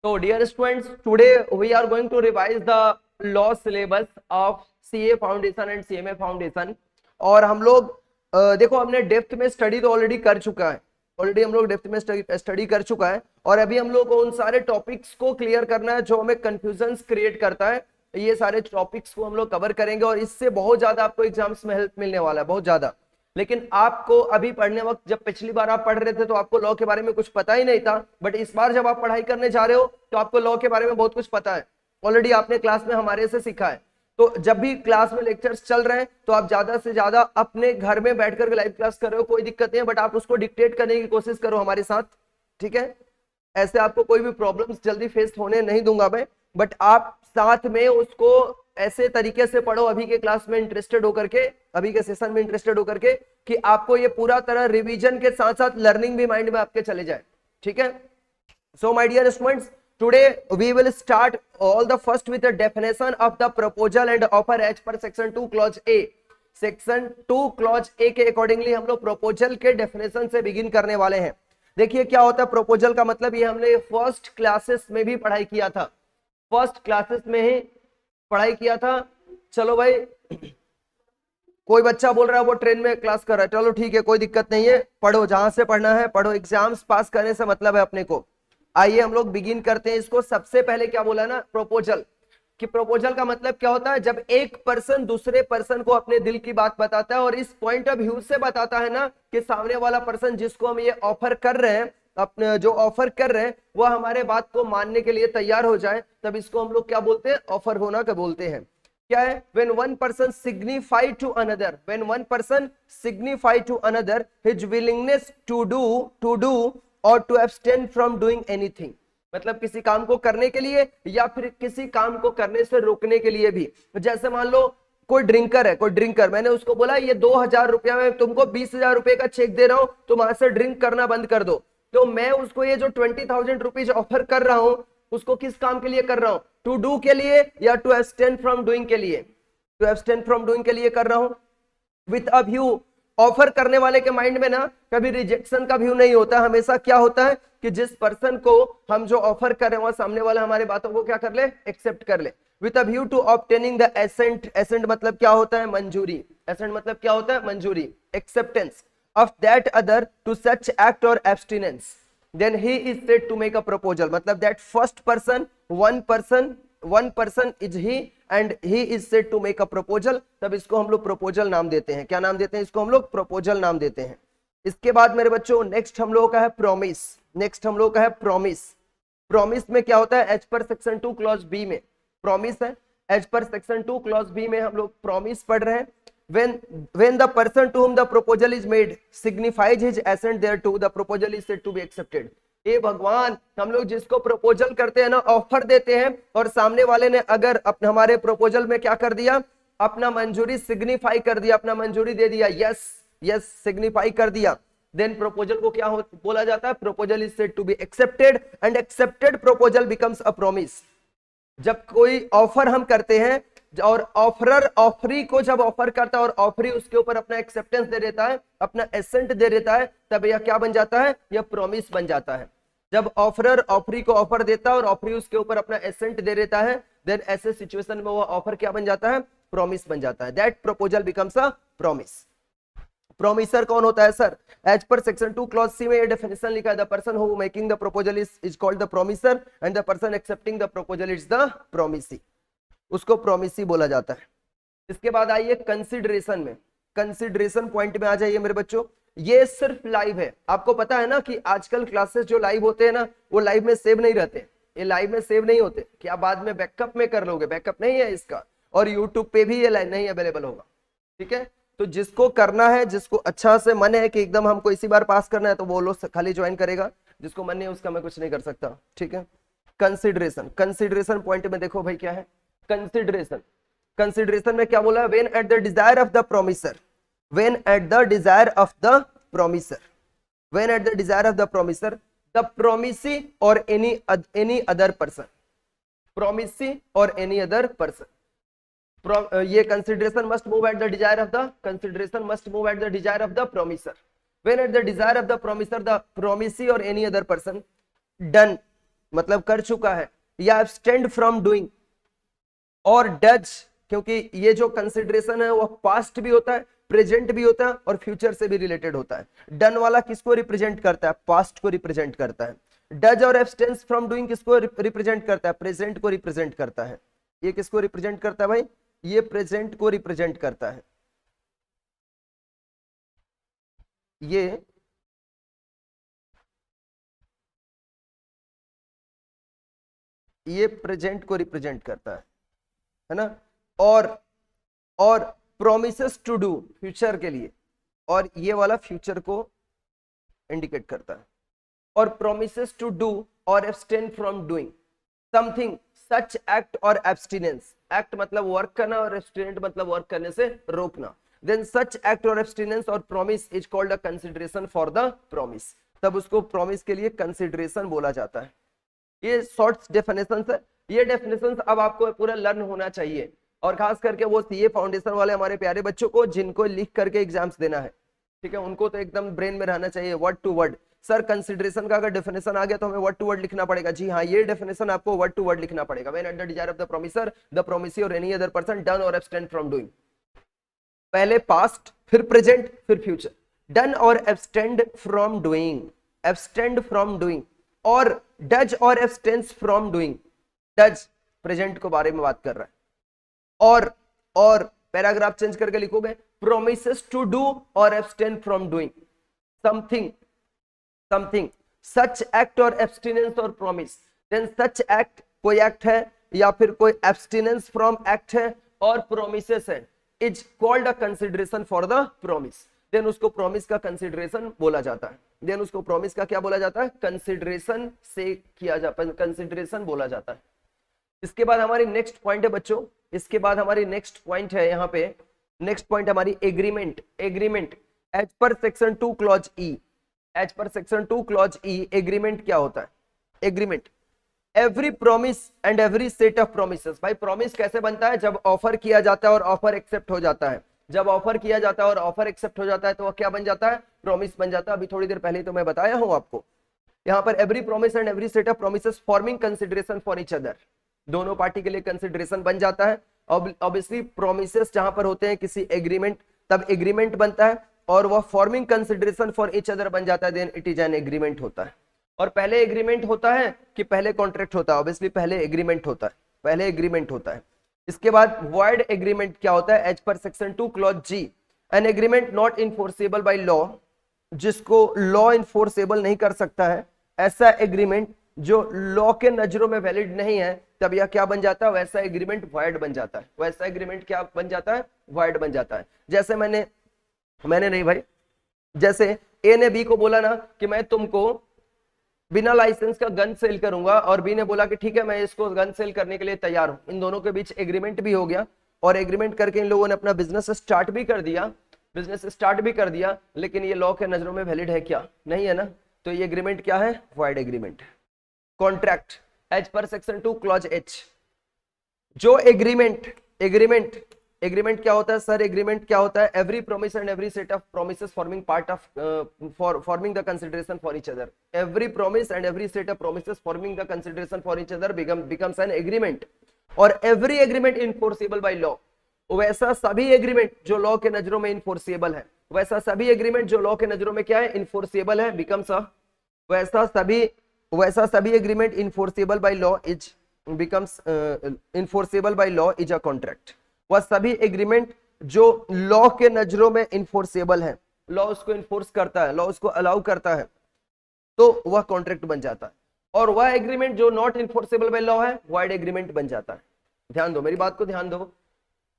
So dear students, today we are going to revise the law syllabus of CA foundation and CMA foundation. और हम लोग देखो हमने depth में study तो ऑलरेडी कर चुका है, ऑलरेडी हम लोग डेप्थ में स्टडी कर चुका है। और अभी हम लोग को उन सारे टॉपिक्स को क्लियर करना है जो हमें कंफ्यूजन क्रिएट करता है। ये सारे टॉपिक्स को हम लोग कवर करेंगे और इससे बहुत ज्यादा आपको एग्जाम्स में हेल्प मिलने वाला है, बहुत ज्यादा। लेकिन आपको अभी पढ़ने वक्त, जब पिछली बार आप पढ़ रहे थे तो आपको लॉ के बारे में कुछ पता ही नहीं था, बट इस बार जब आप पढ़ाई करने जा रहे हो तो आपको लॉ के बारे में बहुत कुछ पता है, ऑलरेडी आपने क्लास में हमारे से सीखा है। तो जब भी क्लास में लेक्चर्स चल रहे हैं तो आप ज्यादा से ज्यादा अपने घर में बैठकर लाइव क्लास कर रहे हो, कोई दिक्कत नहीं है, बट आप उसको डिक्टेट करने की कोशिश करो हमारे साथ, ठीक है। ऐसे आपको कोई भी प्रॉब्लम्स जल्दी फेस होने नहीं दूंगा मैं, बट आप साथ में उसको ऐसे तरीके से पढ़ो अभी के क्लास में इंटरेस्टेड होकर के, अभी के सेशन में इंटरेस्टेड होकर के, कि आपको ये पूरा तरह रिवीजन के साथ साथ लर्निंग भी माइंड में आपके चले जाए, ठीक है। So my dear students, today we will start all the first with the definition of the proposal and offer as per section 2 clause A। section 2 clause A के अकॉर्डिंगली हम लोग proposal के definition से begin करने वाले हैं। देखिए क्या होता है proposal का मतलब, ये हमने फर्स्ट क्लासेस में भी पढ़ाई किया था, फर्स्ट क्लासेस में ही पढ़ाई किया था। चलो भाई, कोई बच्चा बोल रहा है वो ट्रेन में क्लास कर रहा है, चलो ठीक है, कोई दिक्कत नहीं है, पढ़ो जहां से पढ़ना है पढ़ो, एग्जाम्स पास करने से मतलब है अपने को। आइए हम लोग बिगिन करते हैं इसको। सबसे पहले क्या बोला ना, प्रोपोजल, कि प्रोपोजल का मतलब क्या होता है, जब एक पर्सन दूसरे पर्सन को अपने दिल की बात बताता है और इस पॉइंट ऑफ व्यू से बताता है ना कि सामने वाला पर्सन जिसको हम ये ऑफर कर रहे हैं, अपने जो ऑफर कर रहे हैं वह हमारे बात को मानने के लिए तैयार हो जाए, तब इसको हम लोग क्या बोलते हैं, ऑफर होना क्या बोलते हैं। क्या है, when one person signify to another, when one person signify to another his willingness to do और to abstain from doing anything, मतलब किसी काम को करने के लिए या फिर किसी काम को करने से रोकने के लिए भी। जैसे मान लो कोई ड्रिंकर है, कोई ड्रिंकर, मैंने उसको बोला ये 2000 रुपया में तुमको 20,000 रुपए का चेक दे रहा हूं, तुम वहां से ड्रिंक करना बंद कर दो। तो मैं उसको ये जो 20,000 रुपीज ऑफर कर रहा हूं, उसको किस काम के लिए कर रहा हूं, टू डू के लिए या टू एब्सटेन फ्रॉम डूइंग के लिए, टू एब्सटेन फ्रॉम डूइंग के लिए कर रहा हूं। विथ अ व्यू, ऑफर करने वाले के माइंड में ना कभी रिजेक्शन का व्यू नहीं होता, हमेशा क्या होता है कि जिस पर्सन को हम जो ऑफर कर रहे हैं सामने वाला हमारे बातों को क्या कर ले, एक्सेप्ट कर ले। With a view to obtaining the assent, assent मतलब क्या होता है, मंजूरी, एसेंट मतलब क्या होता है, मंजूरी, acceptance of that other to such act or abstinence, then he is said to make a proposal, मतलब that first person, one person is he and he is said to make a proposal, तब इसको हम लोग proposal नाम देते हैं। क्या नाम देते हैं इसको, हम लोग प्रपोजल नाम देते हैं। इसके बाद मेरे बच्चों नेक्स्ट हम लोगों का है प्रॉमिस, नेक्स्ट हम लोग का है प्रॉमिस। प्रॉमिस में क्या होता है, as per section 2 clause B में प्रॉमिस है, as per section 2 clause B में हम लोग प्रॉमिस पढ़ रहे हैं। when the person to whom the proposal is made signifies his assent thereto, the proposal is said to be accepted। ए भगवान, हम लोग जिसको प्रपोजल करते हैं ना, ऑफर देते हैं, और सामने वाले ने अगर अपने हमारे प्रपोजल में क्या कर दिया, अपना मंजूरी सिग्निफाई कर दिया, अपना मंजूरी दे दिया, यस यस सिग्निफाई कर दिया, देन प्रपोजल को क्या बोला जाता है, proposal is said to be accepted and accepted proposal becomes a promise. जब कोई ऑफर हम करते हैं और ऑफरर ऑफरी को जब ऑफर करता है और ऑफरी उसके ऊपर अपना एक्सेप्टेंस दे देता है, अपना एसेंट दे देता है, तब यह क्या बन जाता है, यह प्रॉमिस बन जाता है। जब ऑफरर ऑफरी को ऑफर देता है और ऑफरी उसके ऊपर अपना एसेंट दे देता है, देन ऐसे सिचुएशन में वो ऑफर क्या बन जाता है, प्रॉमिस बन जाता है। That proposal becomes a promise. Promisor कौन होता है sir, as per section 2 clause C में ये डेफिनेशन लिखा है, the person who making the proposal is called the promisor and the person accepting the proposal is the promisee, उसको promisee बोला जाता है। इसके बाद आइए कंसिडरेशन में, कंसिडरेशन पॉइंट में आ जाइए मेरे बच्चों। ये सिर्फ लाइव है, आपको पता है ना कि आजकल क्लासेस जो लाइव होते हैं ना, वो लाइव में सेव नहीं रहते, ये लाइव में सेव नहीं होते कि आप बाद में बैकअप में कर लोगे, बैकअप नहीं है इसका, और यूट्यूब पे भी ये लाइव नहीं अवेलेबल होगा, ठीक है। तो जिसको करना है, जिसको अच्छा से मन है कि एकदम हमको इसी बार पास करना है, तो वो लोग खाली ज्वाइन करेगा, जिसको मन नहीं है उसका मैं कुछ नहीं कर सकता, ठीक है। कंसिडरेशन, कंसिडरेशन पॉइंट में देखो भाई क्या है कंसिडरेशन। कंसिडरेशन में क्या बोला है, when at the desire of the promisor, when at the desire of the promisor, when at the desire of the promisor, the promisee और एनी अदर पर्सन, प्रोमिसी और एनी अदर पर्सन, ये consideration must move at the desire of the, consideration must move at the desire of the promisor, when at the desire of the promisor the promisee और any other person done मतलब कर चुका है, या abstained from doing, और does, क्योंकि ये जो कंसिडरेशन है वो पास्ट भी होता है, प्रेजेंट भी होता है और फ्यूचर से भी रिलेटेड होता है। डन वाला किसको रिप्रेजेंट करता है? पास्ट को रिप्रेजेंट करता है। डज और एब्सटेंस फ्रॉम डूइंग किसको रिप्रेजेंट करता है? प्रेजेंट को रिप्रेजेंट करता है। ये किसको रिप्रेजेंट करता है भाई? ये प्रेजेंट को रिप्रेजेंट करता है। ये प्रेजेंट को रिप्रेजेंट करता है ना। और प्रोमिसेस टू डू, फ्यूचर के लिए, और ये वाला फ्यूचर को इंडिकेट करता है। और प्रोमिसेस टू डू और abstain from doing something such act or abstinence, act मतलब वर्क करना और एब्सटिनेंट मतलब वर्क करने से रोकना। Then such act or abstinence और promise is called a consideration for the promise, तब उसको प्रॉमिस के लिए कंसिडरेशन बोला जाता है। ये शॉर्ट डेफिनेशन है। ये डेफिनेशन अब आपको पूरा लर्न होना चाहिए, और खास करके वो सीए फाउंडेशन वाले हमारे प्यारे बच्चों को जिनको लिख करके एग्जाम्स देना है, ठीक है, उनको तो एकदम ब्रेन में रहना चाहिए word to word. Sir consideration का अगर डेफिनेशन आ गया तो हमें वर्ड टू वर्ड लिखना पड़ेगा। जी हाँ, ये डेफिनेशन आपको वर्ड टू वर्ड लिखना पड़ेगा। When at the desire of the promisor, the promisee और एनी अदर पर्सन डन और एब्सटेंड फ्रॉम डूइंग, पहले पास्ट, फिर प्रेजेंट, फिर फ्यूचर। डन और abstained from doing, abstained from doing, और डज और abstains from doing. Does present को बारे में बात कर रहा है। और पैराग्राफ चेंज करके लिखोगे प्रोमिसेस टू डू और abstain from doing something such act or abstinence और प्रॉमिस। देन सच एक्ट कोई एक्ट है या फिर कोई एब्सटिनेंस फ्रॉम एक्ट है और प्रोमिसेस है, is called a consideration for the promise. Then उसको प्रॉमिस का कंसिडरेशन बोला जाता है। देन उसको प्रॉमिस का क्या बोला जाता है? कंसिडरेशन से किया जाता है, कंसिडरेशन बोला जाता है। इसके बाद हमारी नेक्स्ट पॉइंट है बच्चों, इसके बाद हमारी नेक्स्ट पॉइंट है यहाँ पे, नेक्स्ट पॉइंट हमारी agreement. Agreement as per section 2 clause E, as per section 2 clause E agreement क्या होता है? Agreement every promise and every set of promises. भाई प्रॉमिस कैसे बनता है? जब ऑफर किया जाता है और ऑफर एक्सेप्ट हो जाता है। जब ऑफर किया जाता है और ऑफर एक्सेप्ट हो जाता है तो वह क्या बन जाता है? प्रॉमिस बन जाता है। अभी थोड़ी देर पहले तो मैं बताया हूं आपको। यहाँ पर every promise and every set of promises forming consideration for each other, दोनों पार्टी के लिए कंसिडरेशन बन जाता है। ऑब्वियसली प्रोमिसेस जहां पर होते हैं किसी एग्रीमेंट, तब एग्रीमेंट बनता है, और वह forming consideration for each other बन जाता है, then it is an agreement होता है। और पहले एग्रीमेंट होता है कि पहले कॉन्ट्रैक्ट होता है? ऑब्वियसली पहले एग्रीमेंट होता है, पहले एग्रीमेंट होता है। इसके बाद वॉइड एग्रीमेंट क्या होता है? As per section 2 clause G, an agreement not enforceable by law, जिसको लॉ इन्फोर्सेबल नहीं कर सकता है, ऐसा एग्रीमेंट जो लॉ के नजरों में वैलिड नहीं है, तब यह क्या बन जाता है? वैसा एग्रीमेंट वॉइड बन जाता है। वैसा एग्रीमेंट क्या बन जाता है? वॉइड बन जाता है। जैसे मैंने नहीं भाई, जैसे ए ने बी को बोला ना कि मैं तुमको बिना लाइसेंस का गन सेल करूंगा, और बी ने बोला कि ठीक है मैं इसको गन सेल करने के लिए तैयार हूं। इन दोनों के बीच एग्रीमेंट भी हो गया, और एग्रीमेंट करके इन लोगों ने अपना बिजनेस स्टार्ट भी कर दिया, लेकिन ये लॉ के नजरों में वैलिड है क्या? नहीं है ना। तो ये एग्रीमेंट क्या है? Void agreement. Contract as per section 2 clause H, जो एग्रीमेंट क्या होता है सर? एग्रीमेंट क्या होता है? Every promise and every set of promises forming part of forming the consideration for each other. Every promise and every set of promises forming the consideration for each other becomes an agreement. और every agreement enforceable by law, वैसा सभी agreement जो law के नजरों में enforceable है, वैसा सभी एग्रीमेंट जो लॉ के नजरों में क्या है? इनफोर्सेबल है, बिकम्स अ, वैसा सभी agreement enforceable by law is becomes enforceable by law is a contract. वह सभी एग्रीमेंट जो लॉ के नजरों में इनफोर्सेबल है, लॉ उसको इन्फोर्स करता है, लॉ उसको अलाउ करता है, तो वह कॉन्ट्रैक्ट बन जाता है। और वह एग्रीमेंट जो नॉट इन्फोर्सेबल बाय लॉ है, वॉइड एग्रीमेंट बन जाता है। ध्यान दो, मेरी बात को ध्यान दो।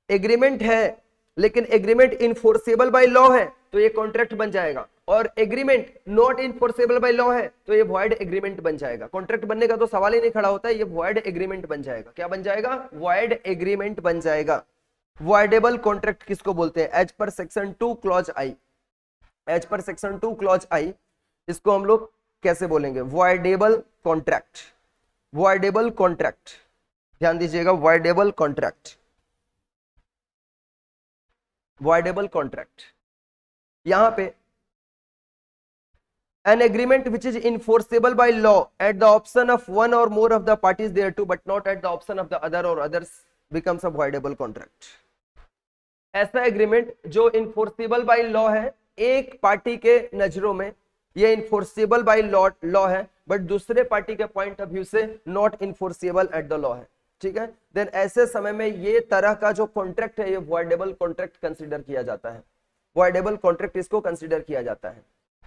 एग्रीमेंट है लेकिन एग्रीमेंट इनफोर्सेबल बाय लॉ है तो ये कॉन्ट्रैक्ट बन जाएगा, और agreement not enforceable by law है तो ये वॉइड एग्रीमेंट बन जाएगा। कॉन्ट्रैक्ट बनने का तो सवाल ही नहीं खड़ा होता है, ये वॉइड एग्रीमेंट बन जाएगा। क्या बन जाएगा? वॉइड एग्रीमेंट बन जाएगा। वॉइडेबल कॉन्ट्रैक्ट किसको बोलते हैं? As per section 2 clause I, as per section 2 clause I, इसको हम लोग कैसे बोलेंगे? Voidable contract. वॉइडेबल कॉन्ट्रैक्ट, ध्यान दीजिएगा, वॉइडेबल कॉन्ट्रैक्ट, वॉइडेबल कॉन्ट्रैक्ट। यहां पे An agreement which is enforceable by law at the option of one or more of the parties thereto but not at the option of the other or others becomes a voidable contract. ऐसा agreement जो enforceable by law है, एक party के नजरों में ये enforceable by law है, but दूसरे पार्टी के पॉइंट ऑफ व्यू से not enforceable at the law है, ठीक है, देन ऐसे समय में ये तरह का जो कॉन्ट्रैक्ट है ये वॉइडेबल कॉन्ट्रैक्ट कंसीडर किया जाता है, वॉइडेबल कॉन्ट्रैक्ट इसको कंसीडर किया जाता है.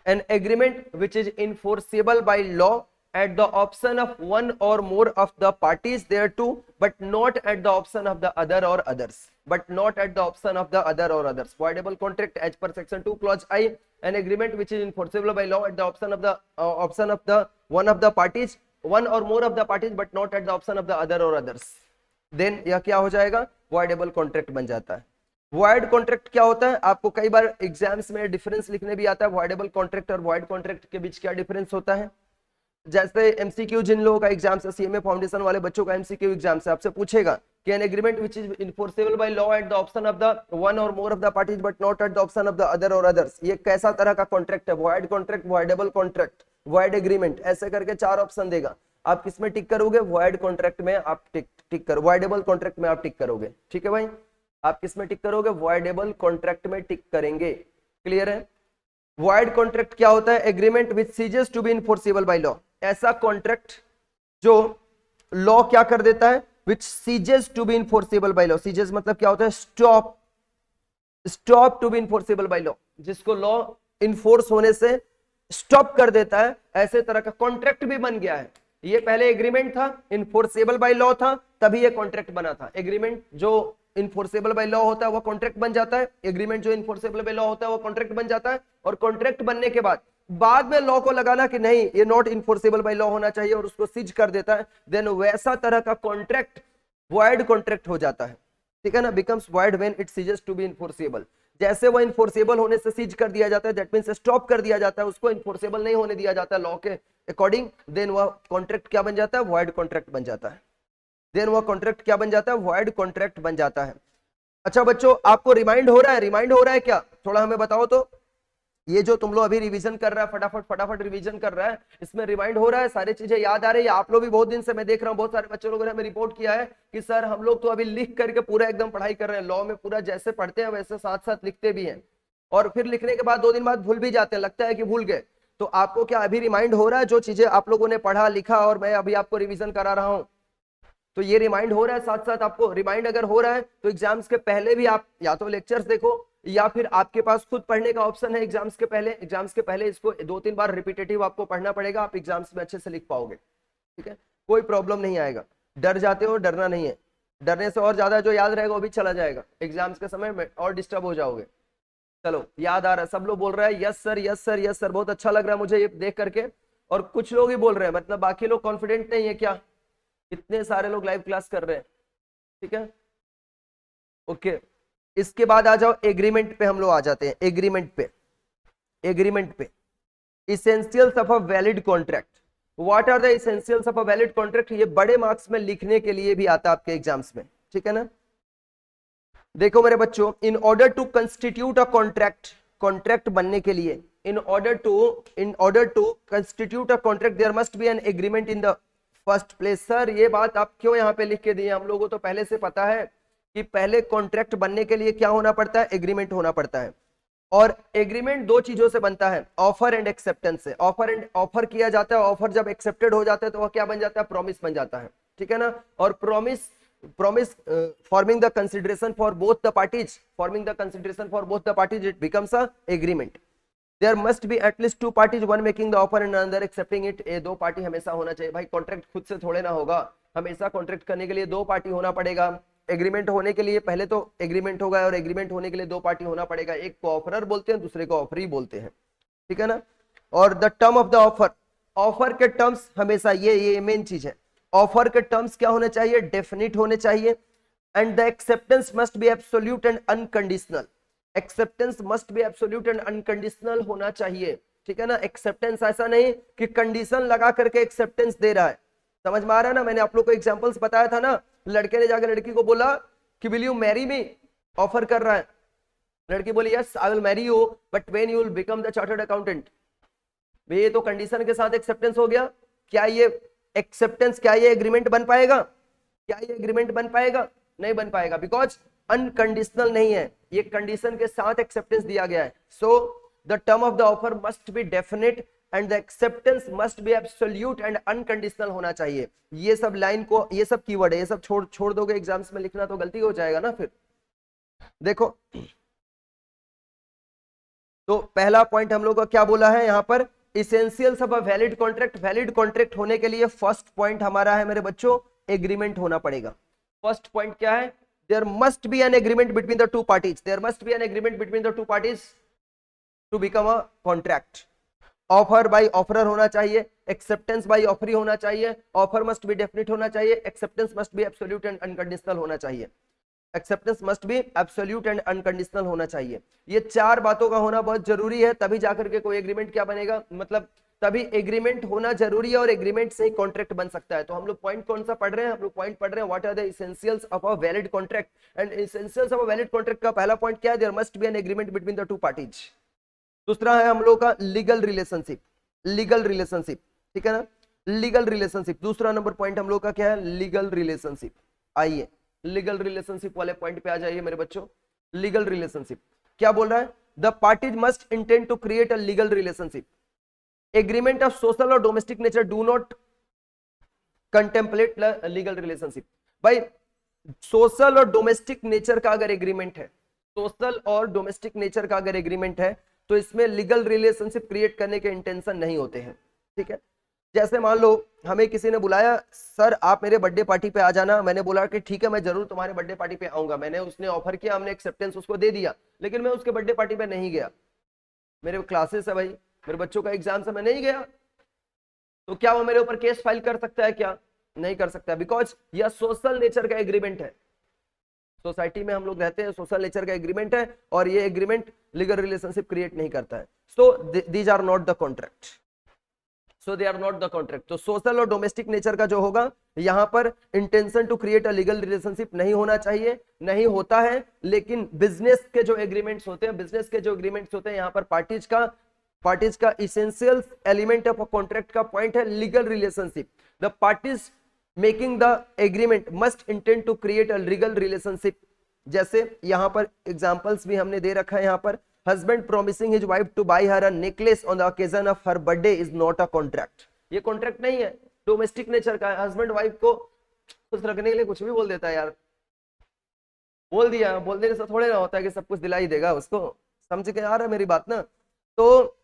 An agreement which is enforceable by law at the option of one or more of the parties thereto, but not at the option of the other or others. But not at the option of the other or others. Voidable contract as per section 2 clause I. An agreement which is enforceable by law at the option of the one of the parties, one or more of the parties, but not at the option of the other or others. Then यह क्या हो जाएगा? Voidable contract बन जाता है. Void contract क्या होता है? आपको कई बार एग्जाम्स में डिफरेंस लिखने भी आता है, वॉइडेबल कॉन्ट्रैक्ट और वॉइड कॉन्ट्रैक्ट के बीच क्या डिफरेंस होता है. जैसे एमसीक्यू, जिन लोगों का एग्जाम है, सीएमए फाउंडेशन वाले बच्चों का एमसीक्यू एग्जाम से आपसे पूछेगा कि an agreement which is enforceable by law at the option of the one or more of the parties but not at the option of the other or others, ये कैसा तरह का कॉन्ट्रैक्ट है? Void contract, voidable contract, void agreement, ऐसे करके 4 option देगा. आप किस में टिक करोगे? वॉइड कॉन्ट्रैक्ट में आप टिक करो, वॉइडेबल कॉन्ट्रैक्ट में आप टिक करोगे, ठीक है भाई. आप किस में टिक करोगे? वॉइडेबल कॉन्ट्रैक्ट में टिक करेंगे. क्लियर है? वॉइड कॉन्ट्रैक्ट क्या होता है? Agreement which ceases to be enforceable by law, ऐसा कॉन्ट्रैक्ट जो लॉ क्या कर देता है? Which ceases to be enforceable by law. Ceases मतलब क्या होता है? Stop, stop to be enforceable by law, जिसको लॉ इन्फोर्स होने से स्टॉप कर देता है, ऐसे तरह का कॉन्ट्रैक्ट भी बन गया है. ये पहले एग्रीमेंट था, इन्फोर्सेबल बाय लॉ था, तभी ये कॉन्ट्रैक्ट बना था. एग्रीमेंट जो इन्फोर्सेबल बाय लॉ होता है वो कॉन्ट्रैक्ट बन जाता है, एग्रीमेंट जो इन्फोर्सेबल बाय लॉ होता है वो कॉन्ट्रैक्ट बन जाता है, और कॉन्ट्रैक्ट बनने के बाद में लॉ को लगाना कि नहीं ये नॉट इन्फोर्सेबल बाय लॉ होना चाहिए और उसको सीज कर देता है, देन वैसा तरह का कॉन्ट्रैक्ट वॉइड कॉन्ट्रैक्ट हो जाता है, ठीक है ना. Becomes void when it ceases to be enforceable. जैसे वो इन्फोर्सेबल होने से सीज कर दिया जाता है, दैट मींस स्टॉप कर दिया जाता है, उसको इन्फोर्सेबल नहीं होने दिया जाता लॉ के अकॉर्डिंग, देन वह कॉन्ट्रैक्ट क्या बन जाता है? वॉइड कॉन्ट्रैक्ट बन जाता है. देन वह कॉन्ट्रैक्ट क्या बन जाता है? वॉइड कॉन्ट्रैक्ट बन जाता है. अच्छा बच्चों, आपको रिमाइंड हो रहा है? रिमाइंड हो रहा है क्या? थोड़ा हमें बताओ तो. ये जो तुम लोग अभी रिवीजन कर रहा है, फटाफट रिवीजन कर रहा है, इसमें रिमाइंड हो रहा है? सारी चीजें याद आ रही है? आप लोग भी बहुत दिन से मैं देख रहा हूँ, बहुत सारे बच्चों लोगों ने हमें रिपोर्ट किया है कि सर हम लोग तो अभी लिख करके पूरा एकदम पढ़ाई कर रहे हैं, लॉ में पूरा जैसे पढ़ते हैं वैसे साथ साथ लिखते भी हैं, और फिर लिखने के बाद 2 दिन बाद भूल भी जाते हैं, लगता है कि भूल गए. तो आपको क्या अभी रिमाइंड हो रहा है जो चीजें आप लोगों ने पढ़ा लिखा और मैं अभी आपको रिवीजन करा रहा हूँ? तो ये रिमाइंड हो रहा है? साथ साथ आपको रिमाइंड अगर हो रहा है तो एग्जाम्स के पहले भी आप या तो लेक्चर्स देखो या फिर आपके पास खुद पढ़ने का ऑप्शन है एग्जाम्स के पहले. एग्जाम्स के पहले इसको 2-3 बार रिपीटेटिव आपको पढ़ना पड़ेगा, आप एग्जाम्स में अच्छे से लिख पाओगे, ठीक है, कोई प्रॉब्लम नहीं आएगा. डर जाते हो, डरना नहीं है, डरने से और ज्यादा जो याद रहेगा वो भी चला जाएगा एग्जाम्स के समय में और डिस्टर्ब हो जाओगे. चलो, याद आ रहा है? सब लोग बोल रहे हैं yes sir, yes sir, yes sir. बहुत अच्छा लग रहा है मुझे ये देख करके. और कुछ लोग ही बोल रहे हैं, मतलब बाकी लोग कॉन्फिडेंट नहीं है क्या? इतने सारे लोग लाइव क्लास कर रहे हैं, ठीक है, ओके. इसके बाद आ जाओ एग्रीमेंट पे, हम लोग आ जाते हैं एग्रीमेंट पे. एग्रीमेंट पे essentials of a valid contract. What are the essentials of a valid contract? ये बड़े मार्क्स में लिखने के लिए भी आता है आपके एग्जाम्स में, ठीक है ना. देखो मेरे बच्चों, in order to constitute a contract, contract बनने के लिए, in order to constitute a contract there must be an agreement in the first place. Sir ये बात आप क्यों यहाँ पे लिख के दिए? हम लोगों को तो पहले से पता है कि पहले कॉन्ट्रैक्ट बनने के लिए क्या होना पड़ता है? एग्रीमेंट होना पड़ता है. और एग्रीमेंट 2 चीजों से बनता है, ऑफर एंड एक्सेप्टेंस से. ऑफर किया जाता है, ऑफर जब एक्सेप्टेड हो जाता है तो वह क्या बन जाता है? प्रॉमिस बन जाता है, ठीक है ना. और promise forming the consideration for both the parties, it becomes a agreement. There must be at least 2 parties, one making the offer and another accepting it. ये 2 पार्टी हमेशा होना चाहिए भाई. कॉन्ट्रैक्ट खुद से थोड़े ना होगा, हमेशा कॉन्ट्रैक्ट करने के लिए 2 पार्टी होना पड़ेगा. एग्रीमेंट होने के लिए पहले तो एग्रीमेंट होगा, और एग्रीमेंट होने के लिए 2 पार्टी होना पड़ेगा. एक को ऑफरर बोलते हैं, दूसरे को ऑफरी बोलते हैं, ठीक है ना. और the term of the offer, offer के टर्म्स हमेशा ये मेन चीज है. ऑफर के टर्म्स क्या होने चाहिए? डेफिनिट होने चाहिए. And the acceptance must B absolute and unconditional. Acceptance must B absolute and unconditional होना चाहिए, ठीक है ना. एक्सेप्टेंस ऐसा नहीं कि कंडीशन लगा करके एक्सेप्टेंस दे रहा है. समझ में आ रहा है ना? मैंने आप लोग को एग्जांपल्स बताया था ना. लड़के ने जाकर लड़की को बोला कि will you marry me, offer कर रहा है. लड़की बोली yes I will marry you, but when you will become the chartered accountant. भाई ये तो कंडीशन के साथ एक्सेप्टेंस हो गया, क्या ये एक्सेप्टेंस, क्या ये एग्रीमेंट बन पाएगा? क्या ये एग्रीमेंट बन पाएगा? नहीं बन पाएगा, बिकॉज अनकंडीशनल नहीं है, ये कंडीशन के साथ एक्सेप्टेंस दिया गया है। So the term of the offer must B definite and the acceptance must B absolute and unconditional होना चाहिए। ये सब लाइन को, ये सब कीवर्ड है, ये सब छोड़ दोगे एग्जाम्स में लिखना तो गलती हो जाएगा ना फिर। देखो तो पहला पॉइंट हम लोग का क्या बोला है यहाँ पर, essentials of a valid contract. Valid contract होने के लिए फर्स्ट पॉइंट हमारा है मेरे बच्चों, एग्रीमेंट होना पड़ेगा। फर्स्ट पॉइंट क्या है, there must be an agreement between the two parties, there must be an agreement between the two parties to become a contract. Offer by offerer होना चाहिए, एक्सेप्टेंस बाय ऑफरी होना चाहिए, offer must B definite होना चाहिए, acceptance must B absolute and unconditional होना चाहिए, acceptance must B absolute and unconditional होना चाहिए। ये चार बातों का होना बहुत जरूरी है, तभी जाकर के कोई एग्रीमेंट क्या बनेगा, मतलब तभी एग्रीमेंट होना जरूरी है और एग्रीमेंट से ही कॉन्ट्रैक्ट बन सकता है। तो हम लोग पॉइंट कौन सा पढ़ रहे हैं, हम लोग पॉइंट पढ़ रहे हैं what are the essentials of a valid contract. And essentials of a valid contract का पहला पॉइंट क्या है, there must be an agreement between the two parties. दूसरा है हम लोग का लीगल रिलेशनशिप, लीगल रिलेशनशिप, ठीक है ना, लीगल रिलेशनशिप। दूसरा नंबर पॉइंट हम लोग का क्या है, लीगल रिलेशनशिप। आइए लीगल रिलेशनशिप वाले पॉइंट पे आ जाइए मेरे बच्चों। लीगल रिलेशनशिप क्या बोल रहा है, the parties must intend to create a legal relationship, agreement of social और domestic nature do not contemplate legal relationship. भाई सोशल और डोमेस्टिक नेचर का अगर एग्रीमेंट है, सोशल और डोमेस्टिक नेचर का अगर एग्रीमेंट है तो इसमें लीगल रिलेशनशिप क्रिएट करने के इंटेंशन नहीं होते हैं, ठीक है। जैसे मान लो हमें किसी ने बुलाया, सर आप मेरे बर्थडे पार्टी पे आ जाना, मैंने बोला कि ठीक है मैं जरूर तुम्हारे बर्थडे पार्टी पे आऊंगा, मैंने उसने ऑफर किया, हमने एक्सेप्टेंस उसको दे दिया, लेकिन मैं उसके बर्थडे पार्टी पे नहीं गया, मेरे क्लासेस है भाई, मेरे बच्चों का एग्जाम से मैं नहीं गया, तो क्या वो मेरे ऊपर केस फाइल कर सकता है क्या? नहीं कर सकता, बिकॉज यह सोशल नेचर का एग्रीमेंट है, सोसाइटी में हम लोग रहते हैं, सोशल नेचर का एग्रीमेंट है और ये एग्रीमेंट लीगल रिलेशनशिप क्रिएट नहीं करता है। So these are not the contract, so they are not the contract. तो सोशल और डोमेस्टिक नेचर का जो होगा यहां पर intention to create a legal relationship नहीं होना चाहिए, नहीं होता है। लेकिन बिजनेस के जो एग्रीमेंट्स होते हैं, बिजनेस के जो एग्रीमेंट्स होते हैं, यहाँ पर पार्टीज का essential element of a contract का पॉइंट है legal relationship. The parties making the agreement must intend to create a legal relationship. जैसे यहां पर एग्जांपल्स भी हमने दे रखा है, यहां पर husband promising his wife to buy her a necklace on the occasion of her birthday is not a contract। ये कॉन्ट्रैक्ट नहीं है, डोमेस्टिक नेचर का है। हस्बैंड वाइफ को खुश रखने के लिए कुछ भी बोल देता है यार, बोल दिया, बोल देने से थोड़े ना होता है कि सब कुछ दिला ही देगा उसको, समझ के आ रहा है मेरी बात ना। तो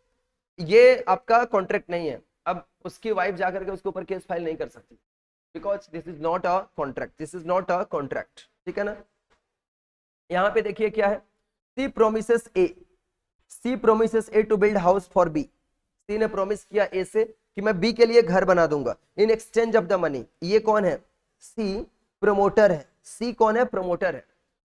ये आपका कॉन्ट्रैक्ट नहीं है। अब उसकी वाइफ जाकर के उसके ऊपर केस फाइल नहीं कर सकती, because this is not a contract, this is not a contract, ठीक है ना। यहाँ पे देखिए क्या है, C promises A, C promises A to build house for B. C ने प्रॉमिस किया ए से कि मैं बी के लिए घर बना दूंगा in exchange of the money. ये कौन है, सी प्रमोटर है। सी कौन है, प्रमोटर है।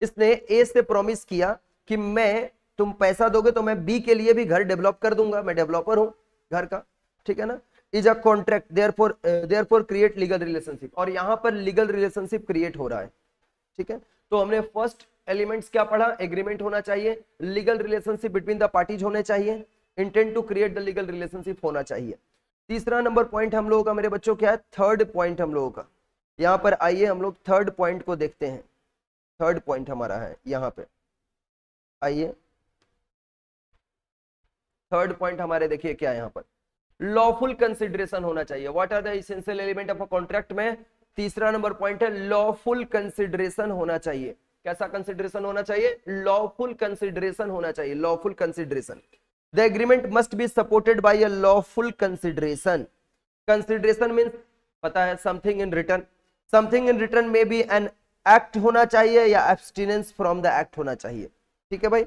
इसने ए से प्रॉमिस किया कि मैं, तुम पैसा दोगे तो मैं बी के लिए भी घर डेवलप कर दूंगा, मैं डेवलपर हूं घर का, ठीक है ना। Is a contract, therefore create legal relationship. और यहां पर लीगल रिलेशनशिप क्रिएट हो रहा है, ठीक है। तो हमने फर्स्ट एलिमेंट्स क्या पढ़ा, एग्रीमेंट होना चाहिए, legal relationship between the parties होने चाहिए, intent to create the legal relationship होना चाहिए। तीसरा नंबर पॉइंट हम लोगों का मेरे बच्चों क्या है, थर्ड पॉइंट हम लोगों का। यहां पर आइए हम लोग थर्ड पॉइंट को देखते हैं। थर्ड पॉइंट हमारा है यहां पे, आइए थर्ड पॉइंट हमारे देखिए क्या है यहां पर, लॉफुल कंसिडरेशन होना चाहिए। What are the essential element of a contract में तीसरा नंबर पॉइंट है लॉफुल कंसिडरेशन होना चाहिए। कैसा कंसिडरेशन होना चाहिए, लॉफुल कंसिडरेशन होना चाहिए, lawful consideration. The agreement must be supported by a lawful consideration. Consideration means पता है, something in return. Something in return में बी एन एक्ट होना चाहिए या एब्सटिनेंस फ्रॉम द एक्ट होना चाहिए, ठीक है भाई।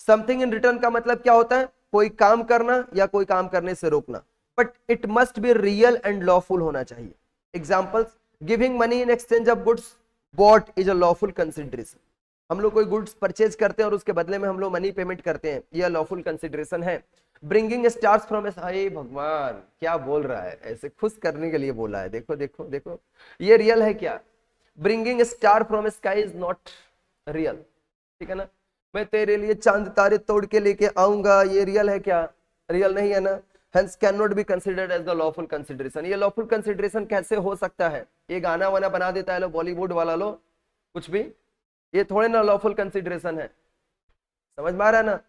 समथिंग इन रिटर्न का मतलब क्या होता है, कोई काम करना या कोई काम करने से रोकना, but it must be real and lawful होना चाहिए। Examples, giving money in exchange of goods bot is a lawful consideration. हम लोग कोई गुड्स परचेज करते हैं और उसके बदले में हम लोग मनी पेमेंट करते हैं, यह लॉफुल कंसिडरेशन है। ब्रिंगिंग स्टार्स फ्रॉम, हाय भगवान क्या बोल रहा है, ऐसे खुश करने के लिए बोला है, देखो देखो देखो, ये रियल है क्या। Bringing star from sky is not real, ठीक है ना। मैं तेरे लिए चांद तारे तोड़ के लेके आऊंगा, ये रियल है क्या, रियल नहीं है ना। hence cannot be considered as the lawful consideration। ये lawful consideration कैसे हो सकता है? ये गाना वाना बना देता है लो, बॉलीवुड वाला लो, कुछ भी, ये थोड़े ना lawful consideration है, समझ में आ रहा है ना?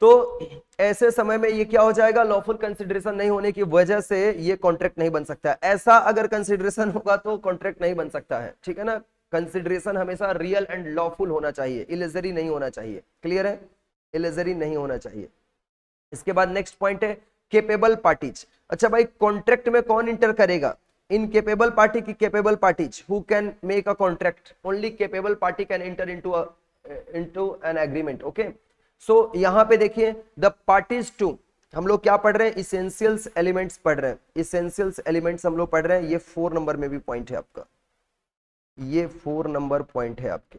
तो ऐसे समय में ये क्या हो जाएगा, लॉफुल कंसिडरेशन नहीं होने की वजह से ये कॉन्ट्रैक्ट नहीं बन सकता है। ऐसा अगर कंसिडरेशन होगा तो कॉन्ट्रैक्ट नहीं बन सकता है, ठीक है ना? कंसिडरेशन हमेशा रियल एंड लॉफुल होना चाहिए, इलेजरी नहीं होना चाहिए। क्लियर है? इलेजरी नहीं होना चाहिए। इसके बाद नेक्स्ट पॉइंट है केपेबल पार्टीज। अच्छा भाई, कॉन्ट्रैक्ट में कौन इंटर करेगा? इनकेपेबल पार्टी की capable parties who can make a contract? Only capable party can enter into an agreement. Okay, so यहां पे देखिए द पार्टीज टू, हम लोग क्या पढ़ रहे हैं? इसेंशियल्स एलिमेंट्स पढ़ रहे हैं। इसेंशियल्स एलिमेंट्स हम लोग पढ़ रहे हैं। ये 4 नंबर में भी पॉइंट है आपका, ये 4 नंबर पॉइंट है आपके।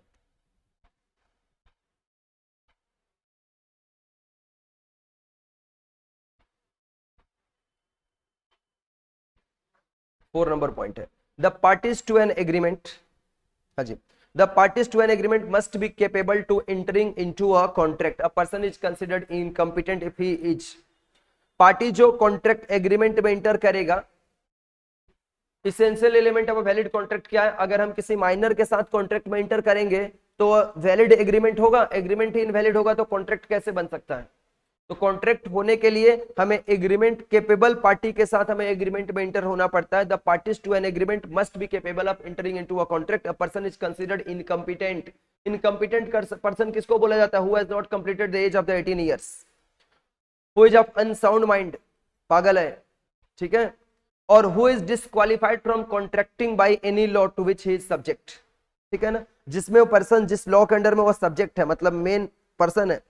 फोर नंबर पॉइंट है the parties to an agreement. हाँ जी, the parties to an agreement must be capable to entering into a contract। a person is considered incompetent if he is, party जो contract agreement में inter करेगा, essential element of valid contract क्या है? अगर हम किसी माइनर के साथ कॉन्ट्रैक्ट में इंटर करेंगे तो वैलिड एग्रीमेंट होगा, एग्रीमेंट ही इनवैलिड होगा तो कॉन्ट्रैक्ट कैसे बन सकता है? तो कॉन्ट्रैक्ट होने के लिए हमें एग्रीमेंट केपेबल पार्टी के साथ हमें एग्रीमेंट में इंटर होना पड़ता है। The parties to an agreement must be capable of entering into a contract. A person is considered incompetent. Incompetent person किसको बोला जाता है? Who has not completed the age of the 18 years, who is of unsound mind, पागल है, ठीक है, और who is disqualified from contracting by any law to which he is subject, ठीक है ना? जिसमें वो पर्सन, जिस लॉ के अंडर में वो सब्जेक्ट है, मतलब मेन पर्सन है,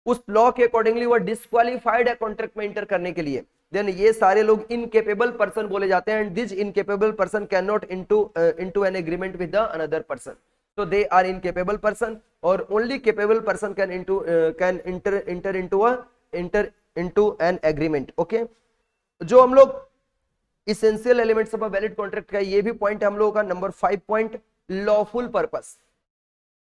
उस लॉ के अकॉर्डिंगली वो डिस्क्वालिफाइड है कॉन्ट्रैक्ट में इंटर करने के लिए, देन ये सारे लोग इनकेपेबल पर्सन बोले जाते हैं। And this incapable person can not into an agreement with the another person, so they are incapable person or only capable person can enter into an agreement। okay, जो हम लोग essential elements of a valid contract का ये भी point हम लोगों का number 5 point, lawful purpose.